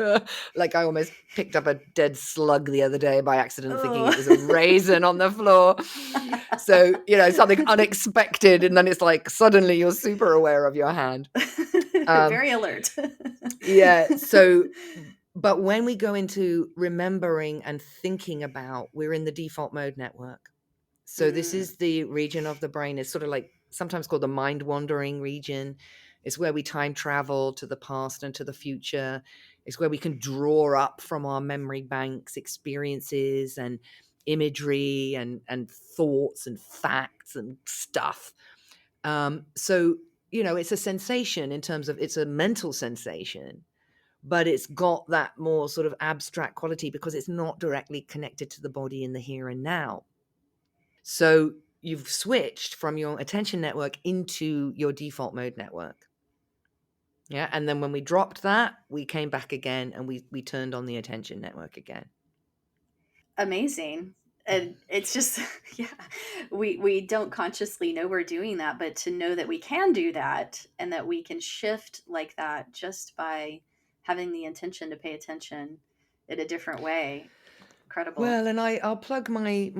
Like I almost picked up a dead slug the other day by accident, thinking it was a raisin on the floor. So, something unexpected. And then it's like, suddenly you're super aware of your hand. Very alert. Yeah. So, but when we go into remembering and thinking about, we're in the default mode network. So this is the region of the brain. It's sort of like sometimes called the mind wandering region. It's where we time travel to the past and to the future. It's where we can draw up from our memory banks experiences and imagery and thoughts and facts and stuff. So, it's a sensation in terms of, it's a mental sensation, but it's got that more sort of abstract quality because it's not directly connected to the body in the here and now. So you've switched from your attention network into your default mode network. Yeah. And then when we dropped that, we came back again and we turned on the attention network again. Amazing. And it's just, yeah, we don't consciously know we're doing that, but to know that we can do that and that we can shift like that just by having the intention to pay attention in a different way. Incredible. Well, and I'll plug my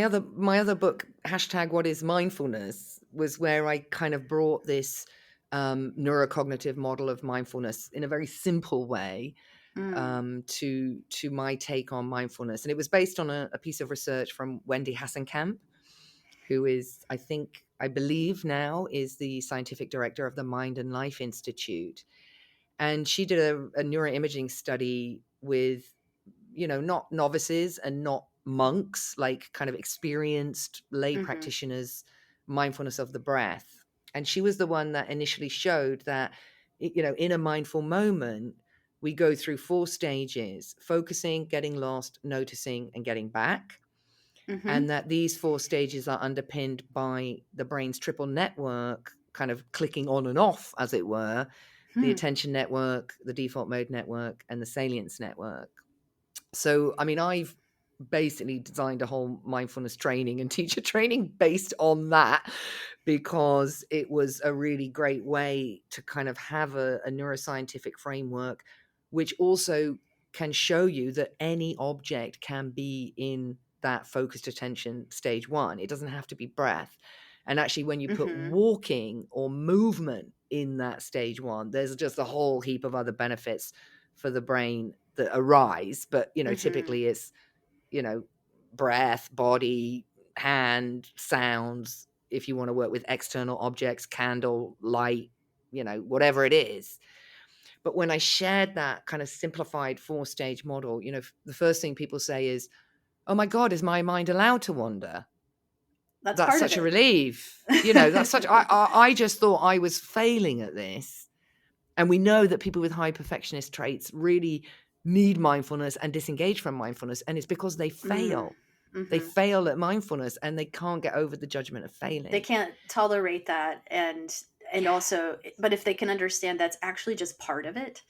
other book, hashtag What is Mindfulness, was where I kind of brought this neurocognitive model of mindfulness in a very simple way to my take on mindfulness. And it was based on a piece of research from Wendy Hassenkamp, who is, I believe now is the scientific director of the Mind and Life Institute. And she did a neuroimaging study with, not novices and not monks, like kind of experienced lay practitioners, mindfulness of the breath. And she was the one that initially showed that, in a mindful moment, we go through 4 stages: focusing, getting lost, noticing, and getting back. And that these 4 stages are underpinned by the brain's triple network, kind of clicking on and off, as it were, the attention network, the default mode network, and the salience network. So, I've basically designed a whole mindfulness training and teacher training based on that, because it was a really great way to kind of have a neuroscientific framework, which also can show you that any object can be in that focused attention stage 1. It doesn't have to be breath. And actually, when you put walking or movement in that stage 1, there's just a whole heap of other benefits for the brain that arise. But, typically it's, breath, body, hand, sounds. If you want to work with external objects, candle, light, whatever it is. But when I shared that kind of simplified 4-stage model, the first thing people say is, oh my God, is my mind allowed to wander? That's such a relief. That's such, I just thought I was failing at this. And we know that people with high perfectionist traits really need mindfulness and disengage from mindfulness. And it's because they fail. They fail at mindfulness and they can't get over the judgment of failing. They can't tolerate that. And also, but if they can understand that's actually just part of it,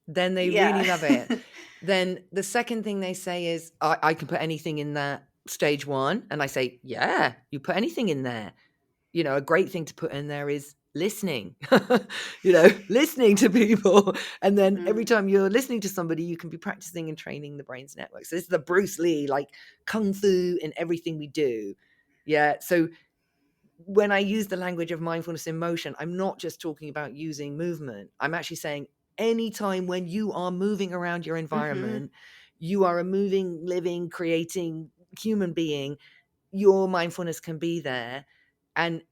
then they really love it. Then the second thing they say is, I can put anything in that stage 1. And I say, yeah, you put anything in there. A great thing to put in there is listening, listening to people. And then every time you're listening to somebody, you can be practicing and training the brain's network. So this is the Bruce Lee, like Kung Fu in everything we do. Yeah. So when I use the language of mindfulness in motion, I'm not just talking about using movement. I'm actually saying anytime when you are moving around your environment, you are a moving, living, creating human being, your mindfulness can be there. And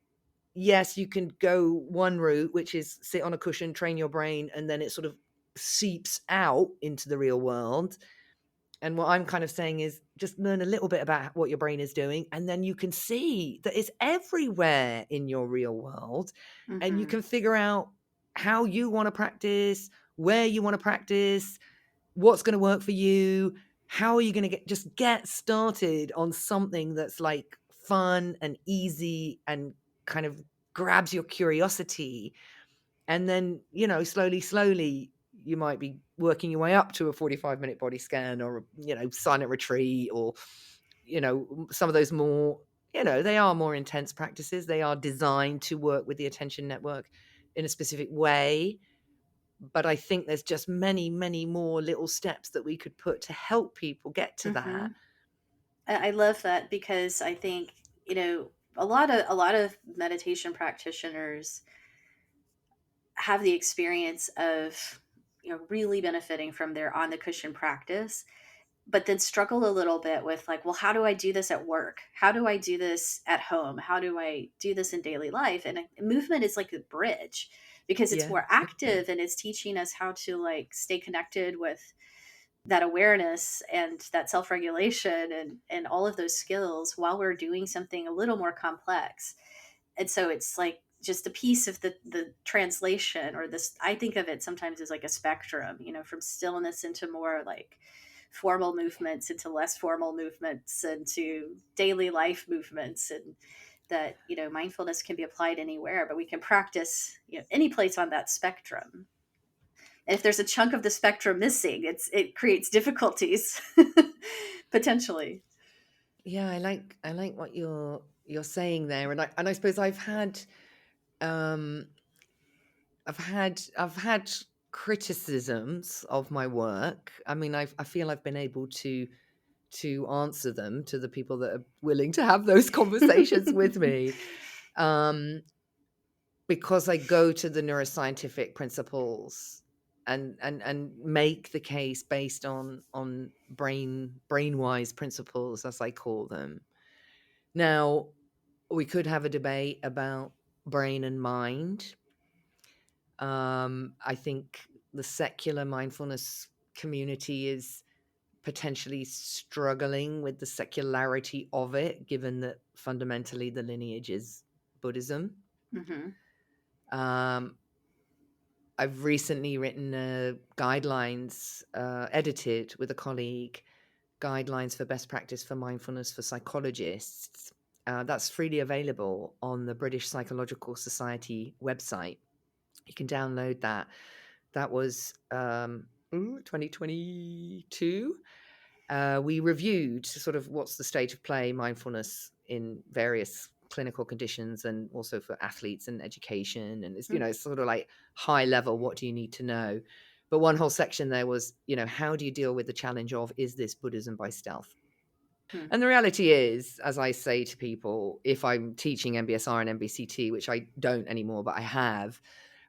yes, you can go one route, which is sit on a cushion, train your brain, and then it sort of seeps out into the real world. And what I'm kind of saying is just learn a little bit about what your brain is doing, and then you can see that it's everywhere in your real world. And you can figure out how you want to practice, where you want to practice, what's going to work for you, how are you going to get started on something that's like fun and easy and kind of grabs your curiosity. And then, slowly you might be working your way up to a 45-minute body scan or, silent retreat or, some of those more they are more intense practices. They are designed to work with the attention network in a specific way. But I think there's just many, many more little steps that we could put to help people get to Hmm. that. I love that because I think, a lot of meditation practitioners have the experience of, really benefiting from their on the cushion practice, but then struggle a little bit with like, well, how do I do this at work? How do I do this at home? How do I do this in daily life? And movement is like a bridge because it's Yeah. more active and it's teaching us how to like stay connected with that awareness and that self-regulation and all of those skills while we're doing something a little more complex. And so it's like just a piece of the translation, or this, I think of it sometimes as like a spectrum, from stillness into more like formal movements, into less formal movements, into daily life movements. And that, mindfulness can be applied anywhere, but we can practice, any place on that spectrum. And if there's a chunk of the spectrum missing, it creates difficulties potentially. Yeah, I like what you're saying there, and I suppose um I've had criticisms of my work. I mean, I feel I've been able to answer them to the people that are willing to have those conversations with me, um, because I go to the neuroscientific principles and make the case based on brainwise principles, as I call them. Now, we could have a debate about brain and mind. I think the secular mindfulness community is potentially struggling with the secularity of it, given that fundamentally the lineage is Buddhism. Hmm. Um, I've recently written guidelines, edited with a colleague, guidelines for best practice for mindfulness for psychologists. That's freely available on the British Psychological Society website. You can download that. That was 2022. We reviewed sort of what's the state of play mindfulness in various clinical conditions and also for athletes and education. And it's sort of like high level, what do you need to know? But one whole section there was, how do you deal with the challenge of, is this Buddhism by stealth? Hmm. And the reality is, as I say to people, if I'm teaching MBSR and MBCT, which I don't anymore, but I have,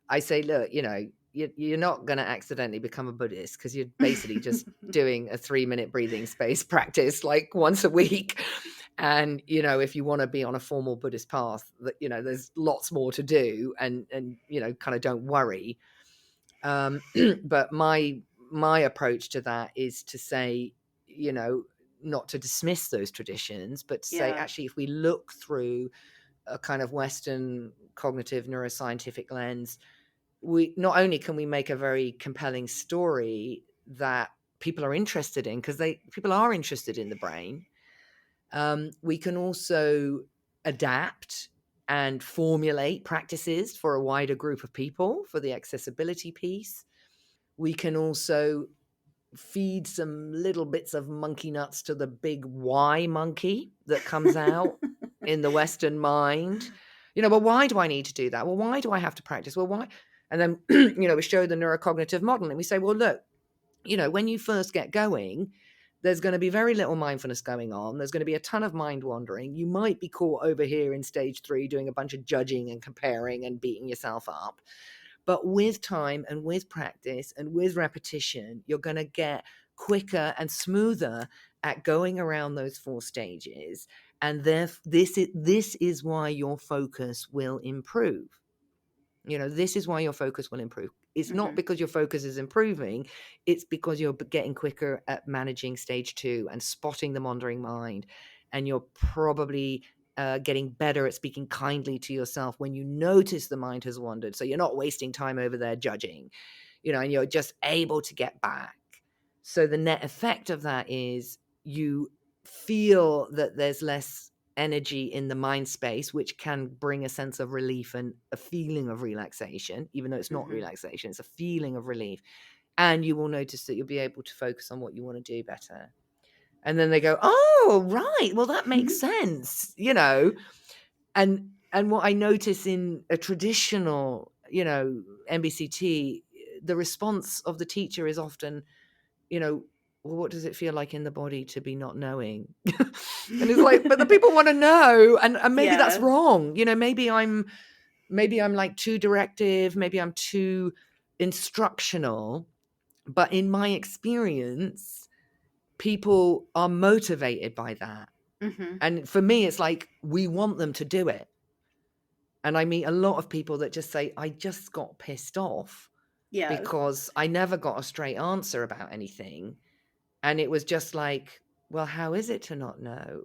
I say, look, you're not going to accidentally become a Buddhist because you're basically just doing a 3-minute breathing space practice like once a week. And, if you want to be on a formal Buddhist path, that, there's lots more to do and, kind of don't worry. But my approach to that is to say, not to dismiss those traditions, but to say, Yeah. actually, if we look through a kind of Western cognitive neuroscientific lens, we not only can we make a very compelling story that people are interested in, because people are interested in the brain, we can also adapt and formulate practices for a wider group of people for the accessibility piece. We can also feed some little bits of monkey nuts to the big why monkey that comes out in the Western mind. Well, why do I need to do that? Well, why do I have to practice? Well, why? And then, we show the neurocognitive model and we say, well, look, when you first get going, there's going to be very little mindfulness going on. There's going to be a ton of mind wandering. You might be caught over here in stage 3 doing a bunch of judging and comparing and beating yourself up. But with time and with practice and with repetition, you're going to get quicker and smoother at going around those 4 stages. And this is why your focus will improve. This is why your focus will improve. It's not Hmm. because your focus is improving. It's because you're getting quicker at managing stage 2 and spotting the wandering mind. And you're probably getting better at speaking kindly to yourself when you notice the mind has wandered. So you're not wasting time over there judging, and you're just able to get back. So the net effect of that is you feel that there's less energy in the mind space, which can bring a sense of relief and a feeling of relaxation, even though it's not Hmm. relaxation, it's a feeling of relief. And you will notice that you'll be able to focus on what you want to do better. And then they go, oh, right, well, that makes sense, And what I notice in a traditional, MBCT, the response of the teacher is often, well, what does it feel like in the body to be not knowing? And it's like, but the people want to know, and maybe that's Yeah. wrong. Maybe I'm like too directive, maybe I'm too instructional, but in my experience, people are motivated by that. Hmm. And for me, it's like, we want them to do it. And I meet a lot of people that just say, I just got pissed off Yeah. because I never got a straight answer about anything. And it was just like, well, how is it to not know?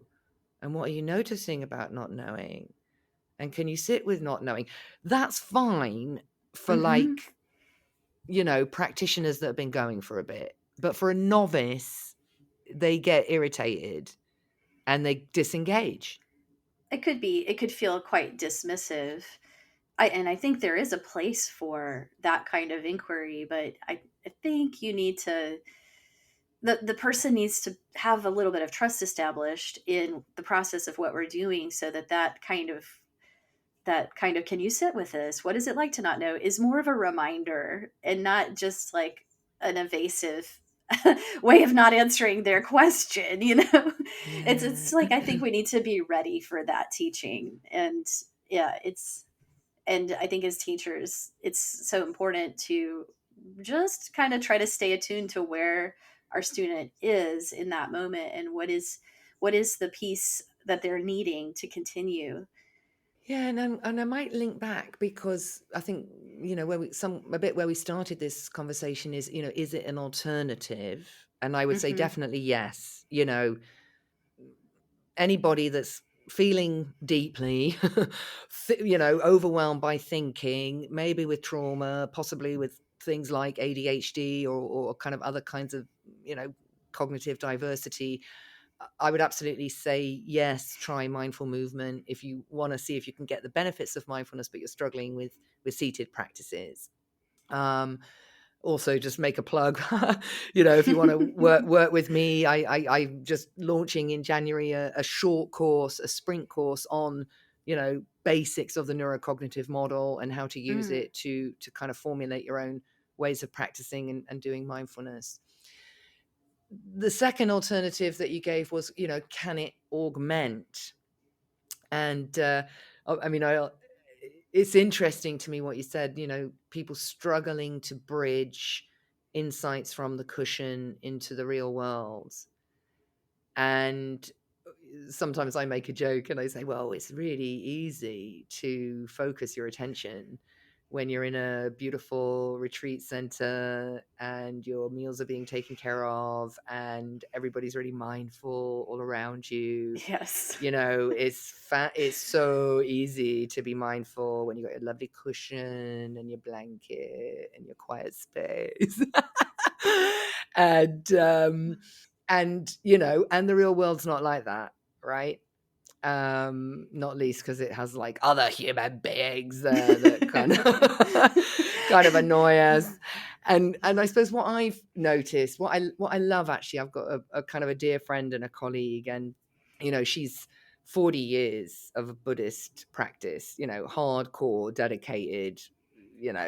And what are you noticing about not knowing? And can you sit with not knowing? That's fine for Hmm. like, practitioners that have been going for a bit. But for a novice, they get irritated and they disengage. It could feel quite dismissive. I think there is a place for that kind of inquiry, but I think you need to the person needs to have a little bit of trust established in the process of what we're doing, so that kind of, can you sit with this, what is it like to not know, is more of a reminder and not just like an evasive way of not answering their question, it's Yeah. like, I think we need to be ready for that teaching. And yeah, and I think as teachers, it's so important to just kind of try to stay attuned to where our student is in that moment, and what is the piece that they're needing to continue. Yeah, and I might link back because I think, where a bit where we started this conversation is, is it an alternative? And I would say Hmm. definitely yes. Anybody that's feeling deeply, overwhelmed by thinking, maybe with trauma, possibly with things like ADHD or kind of other kinds of, cognitive diversity, I would absolutely say yes, try mindful movement if you want to see if you can get the benefits of mindfulness, but you're struggling with seated practices. Um, Also, just make a plug. If you want to work with me, I'm just launching in January a short course, a sprint course on basics of the neurocognitive model and how to use Mm. it to kind of formulate your own ways of practicing and doing mindfulness. The second alternative that you gave was, can it augment? And I mean, it's interesting to me what you said, people struggling to bridge insights from the cushion into the real world. And sometimes I make a joke and I say, well, it's really easy to focus your attention when you're in a beautiful retreat center and your meals are being taken care of and everybody's really mindful all around you. Yes. It's so easy to be mindful when you got your lovely cushion and your blanket and your quiet space. and and the real world's not like that, right? Not least because it has like other human beings there that kind of kind of annoy us. And I suppose what I've noticed, what I love actually, I've got a kind of a dear friend and a colleague, and she's 40 years of a Buddhist practice, hardcore, dedicated,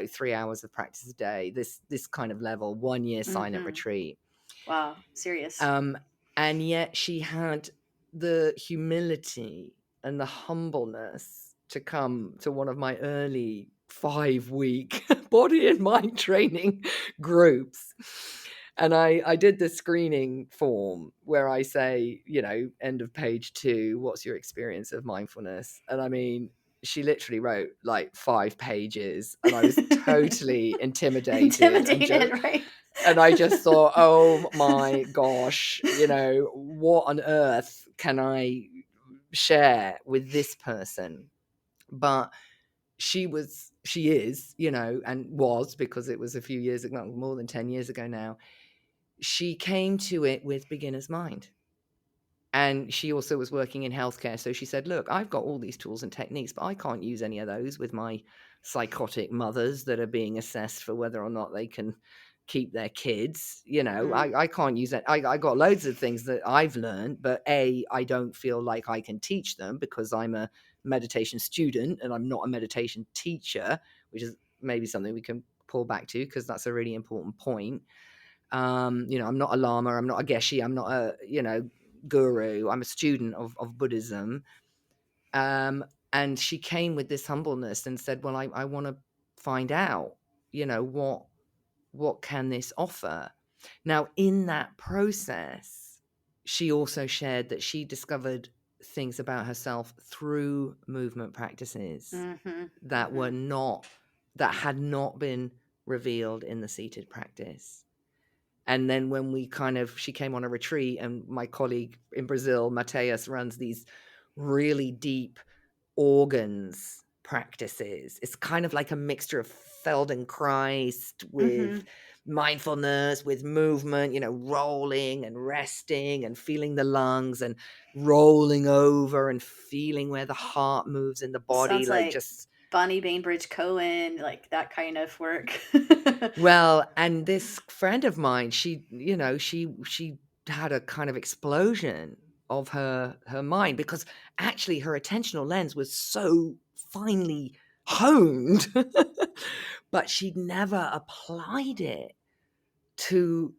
3 hours of practice a day, this kind of level, 1 year silent Hmm. retreat. Wow, serious. Um, and yet she had the humility and the humbleness to come to one of my early 5-week body and mind training groups. And I did the screening form where I say, end of page 2, what's your experience of mindfulness? And I mean, she literally wrote like 5 pages and I was totally intimidated Intimidated, right? and I just thought, oh my gosh, what on earth can I share with this person? But she is, and was, because it was a few years ago, more than 10 years ago now, she came to it with beginner's mind. And she also was working in healthcare. So she said, look, I've got all these tools and techniques, but I can't use any of those with my psychotic mothers that are being assessed for whether or not they can keep their kids. I can't use it. I got loads of things that I've learned, but I don't feel like I can teach them because I'm a meditation student and I'm not a meditation teacher, which is maybe something we can pull back to because that's a really important point. I'm not a lama, I'm not a geshe, I'm not a guru. I'm a student of Buddhism. And she came with this humbleness and said, well, I want to find out, what can this offer? Now, in that process, she also shared that she discovered things about herself through movement practices that had not been revealed in the seated practice. And then when she came on a retreat, and my colleague in Brazil, Mateus, runs these really deep organs practices. It's kind of like a mixture of Feldenkrais with mindfulness, with movement, rolling and resting and feeling the lungs and rolling over and feeling where the heart moves in the body. Sounds like Bonnie Bainbridge Cohen, like that kind of work. Well, and this friend of mine, she had a kind of explosion of her mind, because actually her attentional lens was so finely honed, but she'd never applied it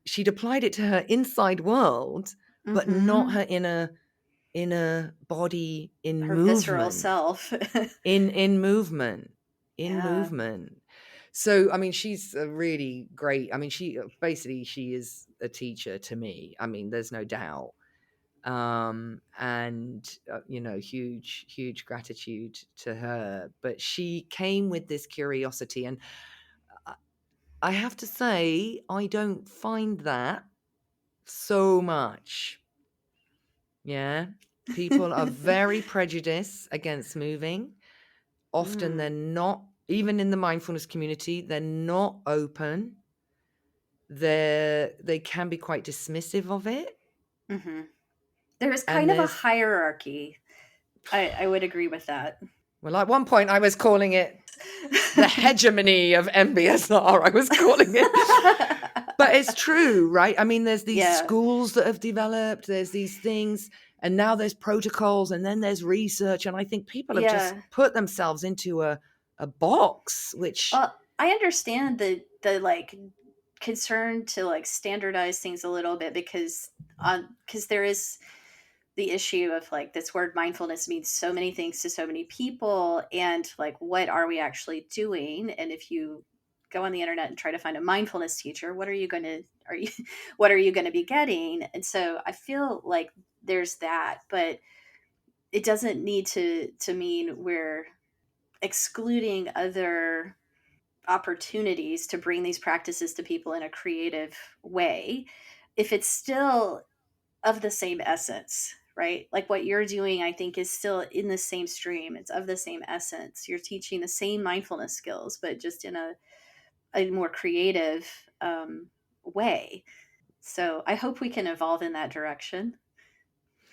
she'd applied it to her inside world, but not her inner body in her visceral movement, self. in movement, Yeah. So, I mean, she's a really great, I mean, she is a teacher to me. I mean, there's no doubt. And, huge gratitude to her. But she came with this curiosity. And I have to say, I don't find that so much. Yeah. People are very prejudiced against moving. Often they're not, even in the mindfulness community, they're not open. They can be quite dismissive of it. There is And kind of a hierarchy. I would agree with that. well, at one point I was calling it the hegemony of MBSR. I was calling it. But it's true, right? I mean, there's these schools that have developed, there's these things, and now there's protocols, and then there's research. And I think people have just put themselves into a box, which... Well, I understand the like concern to like standardize things a little bit, because there is the issue of like this word mindfulness means so many things to so many people, and like what are we actually doing? And if you go on the internet and try to find a mindfulness teacher, what are you going to be getting? And so I feel like there's that, but it doesn't need to mean we're excluding other opportunities to bring these practices to people in a creative way if it's still of the same essence, right? Like what you're doing, I think, is still in the same stream. It's of the same essence. You're teaching the same mindfulness skills, but just in a more creative way. So I hope we can evolve in that direction.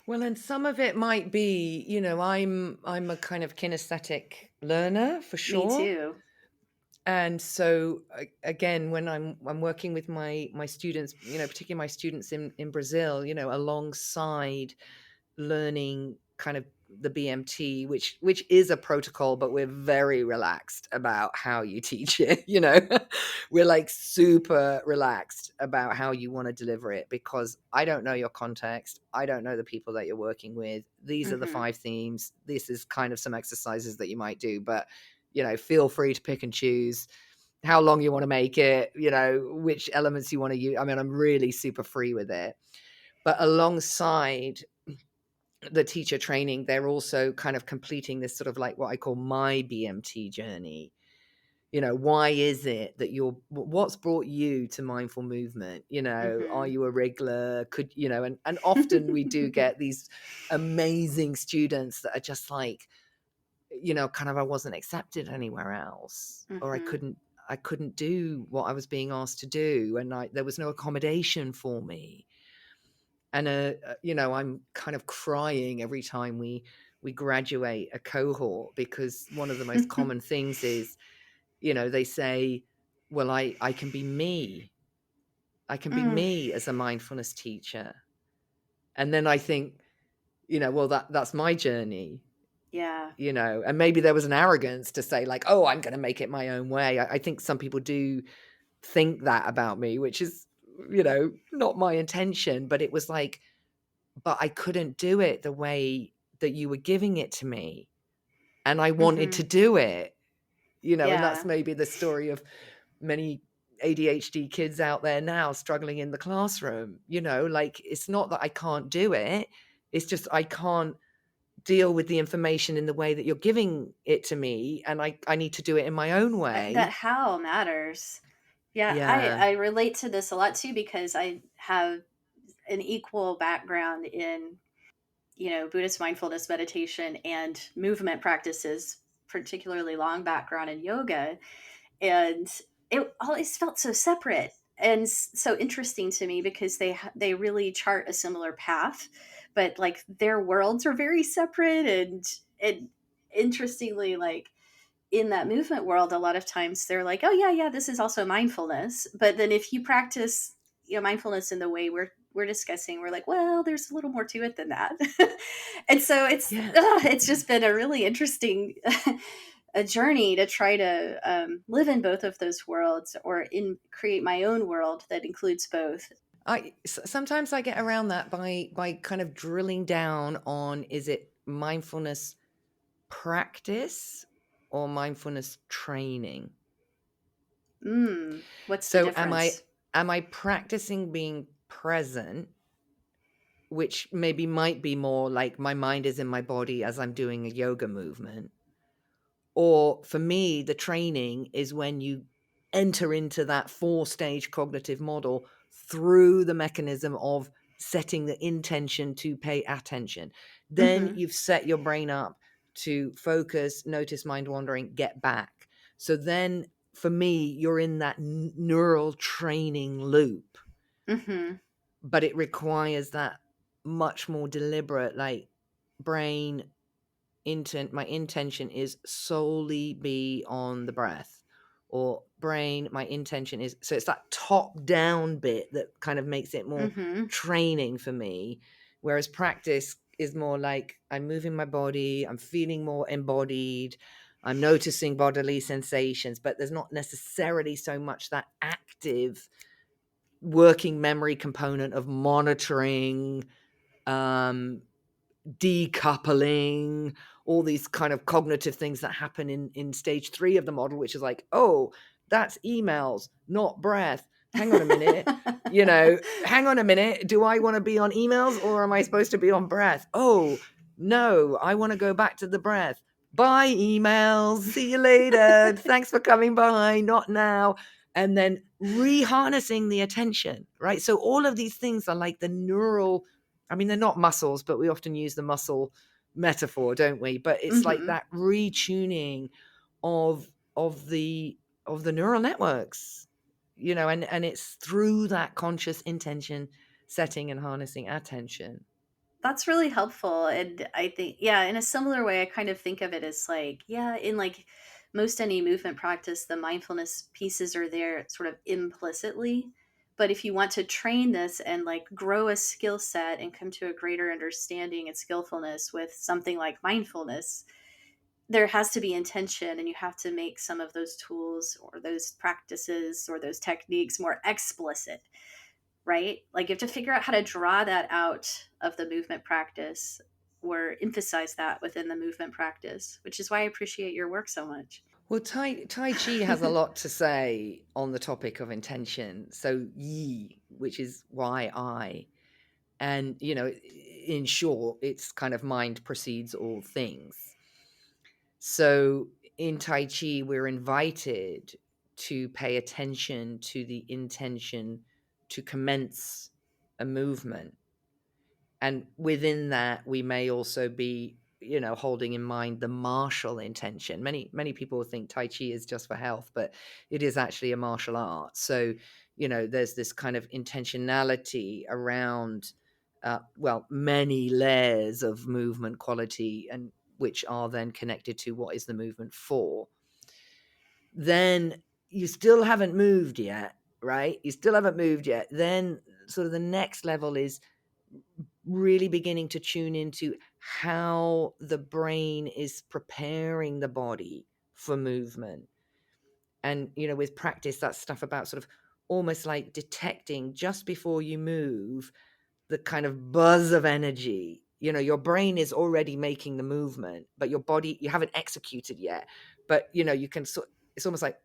Well, and some of it might be, I'm a kind of kinesthetic learner, for sure. Me too. And so again, when I'm working with my students, particularly my students in Brazil, alongside learning kind of the BMT, which is a protocol, but we're very relaxed about how you teach it. We're like super relaxed about how you want to deliver it, because I don't know your context. I don't know the people that you're working with. These are the 5 themes. This is kind of some exercises that you might do, but feel free to pick and choose how long you want to make it, which elements you want to use. I mean, I'm really super free with it. But alongside the teacher training, they're also kind of completing this sort of like what I call my BMT journey. Why is it that what's brought you to mindful movement? Are you a wriggler? And often we do get these amazing students that are just like, kind of, I wasn't accepted anywhere else, or I couldn't do what I was being asked to do, and there was no accommodation for me. And I'm kind of crying every time we graduate a cohort, because one of the most common things is, they say, well, I can be me. I can be Mm, me as a mindfulness teacher. And then I think, well, that's my journey, yeah. and maybe there was an arrogance to say like, oh, I'm going to make it my own way. I think some people do think that about me, which is, not my intention, but it was like, but I couldn't do it the way that you were giving it to me. And I wanted Mm-hmm. to do it, and that's Yeah. maybe the story of many ADHD kids out there now struggling in the classroom. Like, it's not that I can't do it. It's just I can't deal with the information in the way that you're giving it to me. And I need to do it in my own That way. how matters. Yeah, Yeah. I relate to this a lot too because I have an equal background in, Buddhist mindfulness meditation and movement practices, particularly long background in yoga. And it always felt so separate and so interesting to me because they really chart a similar path, but like their worlds are very separate. And interestingly, like in that movement world, a lot of times they're like, oh yeah, this is also mindfulness. But then if you practice, mindfulness in the way we're discussing, we're like, well, there's a little more to it than that. And so Yeah. it's just been a really interesting a journey to try to live in both of those worlds, or in create my own world that includes both. Sometimes I get around that by kind of drilling down on, is it mindfulness practice or mindfulness training? What's the So am I difference? am I practicing being present, which maybe might be more like my mind is in my body as I'm doing a yoga movement? Or for me, the training is when you enter into that 4-stage cognitive model through the mechanism of setting the intention to pay attention. Then Mm-hmm. you've set your brain up to focus, notice mind wandering, get back. So then for me, you're in that neural training loop, Mm-hmm. but it requires that much more deliberate, like, brain intent. My intention is solely be on the breath, or brain, my intention is, so it's that top down bit that kind of makes it more Mm-hmm. training for me, whereas practice is more like I'm moving my body, I'm feeling more embodied, I'm noticing bodily sensations, but there's not necessarily so much that active working memory component of monitoring, um decoupling, all these kind of cognitive things that happen in stage 3 of the model, which is like, oh, that's emails, not breath. Hang on a minute. Hang on a minute. Do I want to be on emails, or am I supposed to be on breath? Oh, no, I want to go back to the breath. Bye, emails. See you later. Thanks for coming by. Not now. And then reharnessing the attention, right? So all of these things are like the neural, I mean, they're not muscles, but we often use the muscle metaphor, don't we? But it's like Mm-hmm. that retuning of of the of the neural networks, and it's through that conscious intention setting and harnessing attention. That's really helpful. And I think, yeah, in a similar way, I kind of think of it as like, yeah, in like most any movement practice, the mindfulness pieces are there sort of implicitly. But if you want to train this and like grow a skill set and come to a greater understanding and skillfulness with something like mindfulness, there has to be intention, and you have to make some of those tools or those practices or those techniques more explicit, right? Like you have to figure out how to draw that out of the movement practice or emphasize that within the movement practice, which is why I appreciate your work so much. Well, Tai Chi has a lot to say on the topic of intention. So Yi, which is Y-I, and in short, it's kind of mind precedes all things. So in Tai Chi, we're invited to pay attention to the intention to commence a movement. And within that, we may also be, holding in mind the martial intention. Many people think Tai Chi is just for health, but it is actually a martial art. So, there's this kind of intentionality around, well, many layers of movement quality, and which are then connected to what is the movement for. Then you still haven't moved yet. right? You still haven't moved yet. Then sort of the next level is really beginning to tune into how the brain is preparing the body for movement. And, with practice, that's stuff about sort of almost like detecting just before you move the kind of buzz of energy. Your brain is already making the movement, but your body, you haven't executed yet. But, you can it's almost like,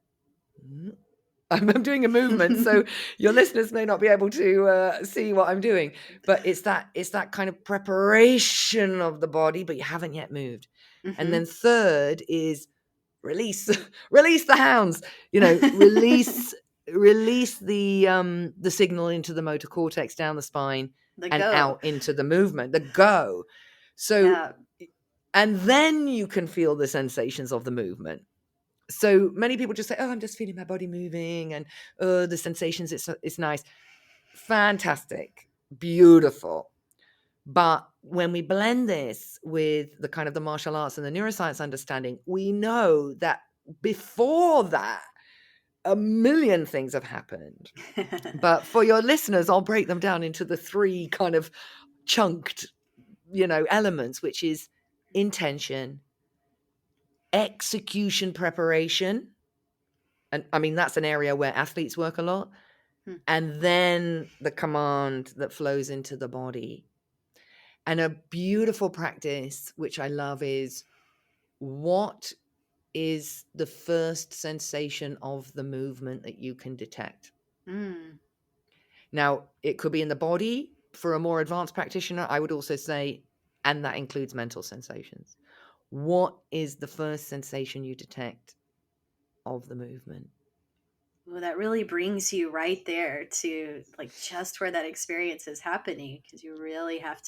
I'm doing a movement, so your listeners may not be able to see what I'm doing, but it's that kind of preparation of the body, but you haven't yet moved. And then third is release, release the hounds, release the signal into the motor cortex, down the spine, The and go. out into the movement, the go. So, Yeah. and then you can feel the sensations of the movement. So many people just say, "Oh, I'm just feeling my body moving, and the sensations. It's nice, fantastic, beautiful." But when we blend this with the kind of the martial arts and the neuroscience understanding, we know that before that, a million things have happened. But for your listeners, I'll break them down into the three kind of chunked, elements, which is intention, execution, preparation. And I mean, that's an area where athletes work a lot. And then the command that flows into the body. And a beautiful practice, which I love, is what is the first sensation of the movement that you can detect? Now, it could be in the body. For a more advanced practitioner, I would also say, and that includes mental sensations. What is the first sensation you detect of the movement? Well, that really brings you right there to like just where that experience is happening, because you have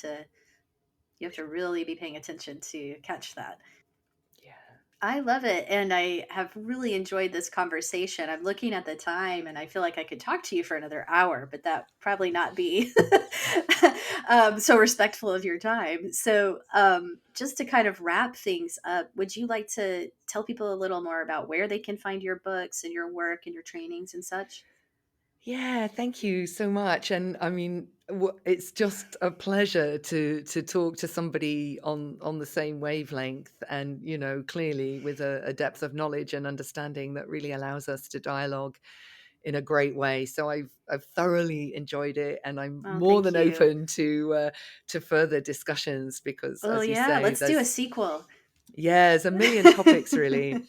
to really be paying attention to catch that. Yeah. I love it. And I have really enjoyed this conversation. I'm looking at the time and I feel like I could talk to you for another hour, but that probably not be so respectful of your time. So, just to kind of wrap things up, would you like to tell people a little more about where they can find your books and your work and your trainings and such? Yeah, thank you so much. And I mean, it's just a pleasure to talk to somebody on the same wavelength, and clearly with a depth of knowledge and understanding that really allows us to dialogue in a great way. So I've thoroughly enjoyed it, and I'm Oh, more thank than you. open to further discussions because, Oh, as you yeah. say, Let's do a sequel. there's a million topics really.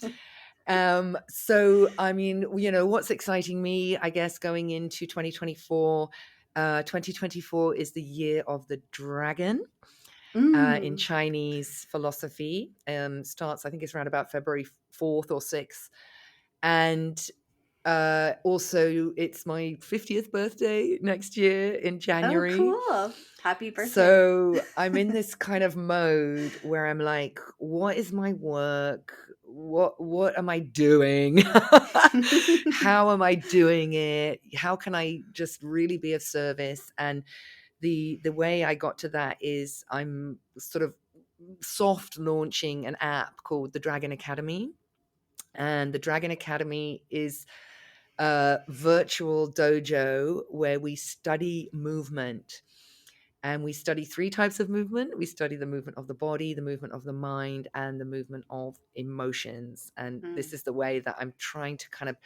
So I mean, what's exciting me, I guess, going into 2024, 2024 is the year of the dragon, in Mm. Chinese philosophy. Starts, I think it's around about February 4th or 6th. And also it's my 50th birthday next year in Oh, January. cool. Happy birthday. So I'm in this kind of mode where I'm like, what is my work? What am I doing? How am I doing it? How can I just really be of service? And the way I got to that is I'm sort of soft launching an app called the Dragon Academy. And the Dragon Academy is a virtual dojo where we study movement. And we study three types of movement. We study the movement of the body, the movement of the mind, and the movement of emotions. And Mm. this is the way that I'm trying to kind of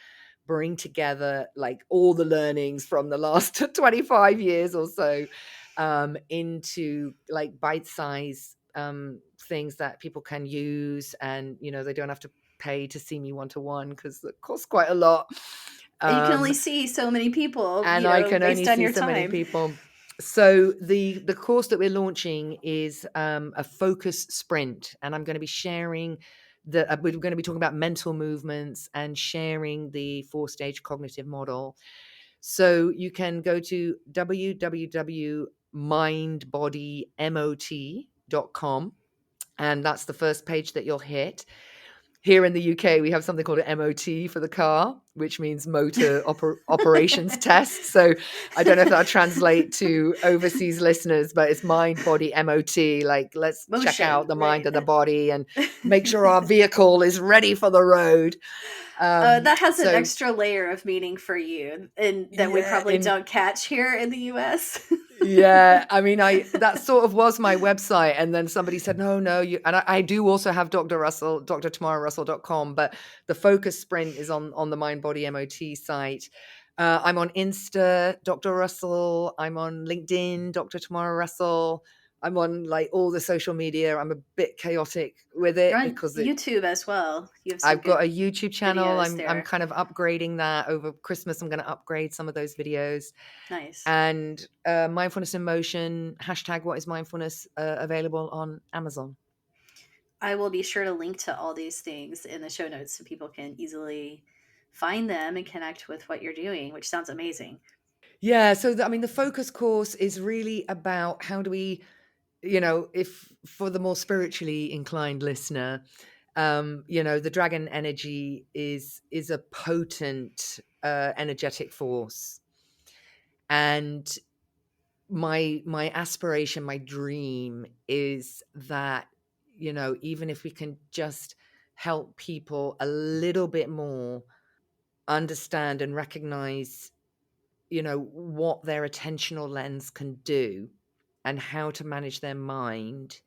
bring together like all the learnings from the last 25 years or so, into like bite-sized things that people can use. And, they don't have to pay to see me one-to-one because it costs quite a lot. And you can only Um, see so many people, and I can based only on see your so many time. people. So the course that we're launching is a focus sprint, and I'm going to be sharing we're going to be talking about mental movements and sharing the 4-stage cognitive model. So you can go to www.mindbodymot.com, and that's the first page that you'll hit. Here in the UK, we have something called an MOT for the car, which means motor operations test. So I don't know if that'll translate to overseas listeners, but it's mind, body, MOT. Like, let's check out Motion, the mind right? and the body and make sure our vehicle is ready for the road. That has an So extra layer of meaning for you, and that we yeah, probably don't catch here in the US. yeah, I mean, that sort of was my website, and then somebody said, no, you, and I do also have Dr. Russell, drtamararussell.com, but the focus sprint is on the Mind Body MOT site. I'm on Insta, Dr. Russell. I'm on LinkedIn, Dr. Tamara Russell. I'm on like all the social media. I'm a bit chaotic with You're it on because YouTube as well. You have some I've got good a YouTube channel. videos I'm there. kind of upgrading that over Christmas. I'm going to upgrade some of those videos. Nice. And Mindfulness in Motion, hashtag what is mindfulness, available on Amazon. I will be sure to link to all these things in the show notes so people can easily find them and connect with what you're doing, which sounds amazing. Yeah, so I mean, the focus course is really about how do we, if for the more spiritually inclined listener, the dragon energy is a potent energetic force, and my aspiration, my dream is that, even if we can just help people a little bit more understand and recognize, what their attentional lens can do and how to manage their mind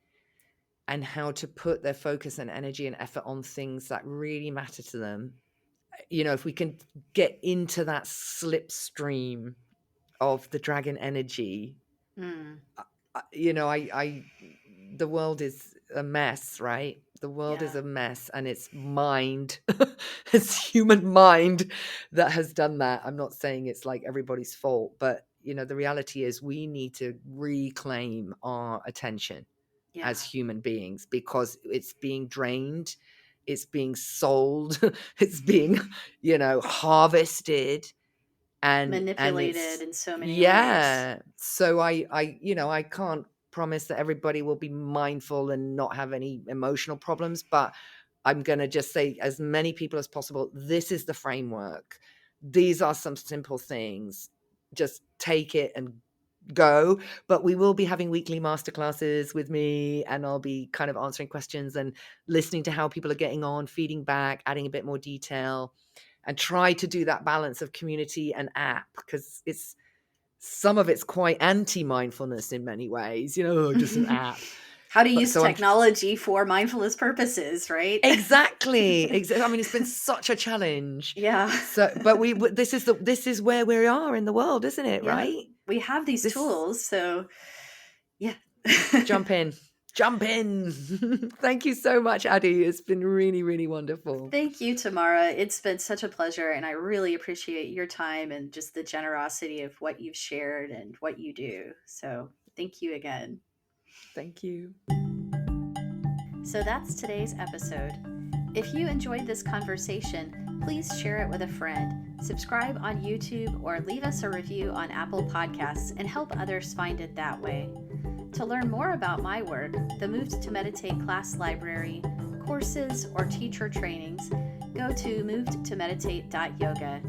and how to put their focus and energy and effort on things that really matter to them. If we can get into that slipstream of the dragon energy, Mm, the world is a mess, right? The world is yeah. a mess, and it's mind, it's human mind that has done that. I'm not saying it's like everybody's fault, but the reality is we need to reclaim our attention Yeah. as human beings because it's being drained, it's being sold, it's being, harvested, and Manipulated it's in so many ways. yeah. So I can't promise that everybody will be mindful and not have any emotional problems, but I'm going to just say as many people as possible, this is the framework, these are some simple things, just take it and go. But we will be having weekly masterclasses with me, and I'll be kind of answering questions and listening to how people are getting on, feeding back, adding a bit more detail, and try to do that balance of community and app, because some of it's quite anti-mindfulness in many ways, just an app. How to But use so I'm technology for mindfulness purposes, right? exactly. I mean, it's been such a challenge. Yeah. So, but this is where we are in the world, isn't it? Yeah. Right? We have these This tools, so yeah. jump in. Thank you so much, Addie. It's been really, really wonderful. Thank you, Tamara. It's been such a pleasure, and I really appreciate your time and just the generosity of what you've shared and what you do. So, thank you again. Thank you. So, that's today's episode. If you enjoyed this conversation, please share it with a friend, subscribe on YouTube, or leave us a review on Apple Podcasts and help others find it that way. To learn more about my work, the Moved to Meditate class library, courses, or teacher trainings, go to movedtomeditate.yoga.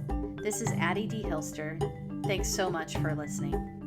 This is Addie D. Hilster. Thanks so much for listening.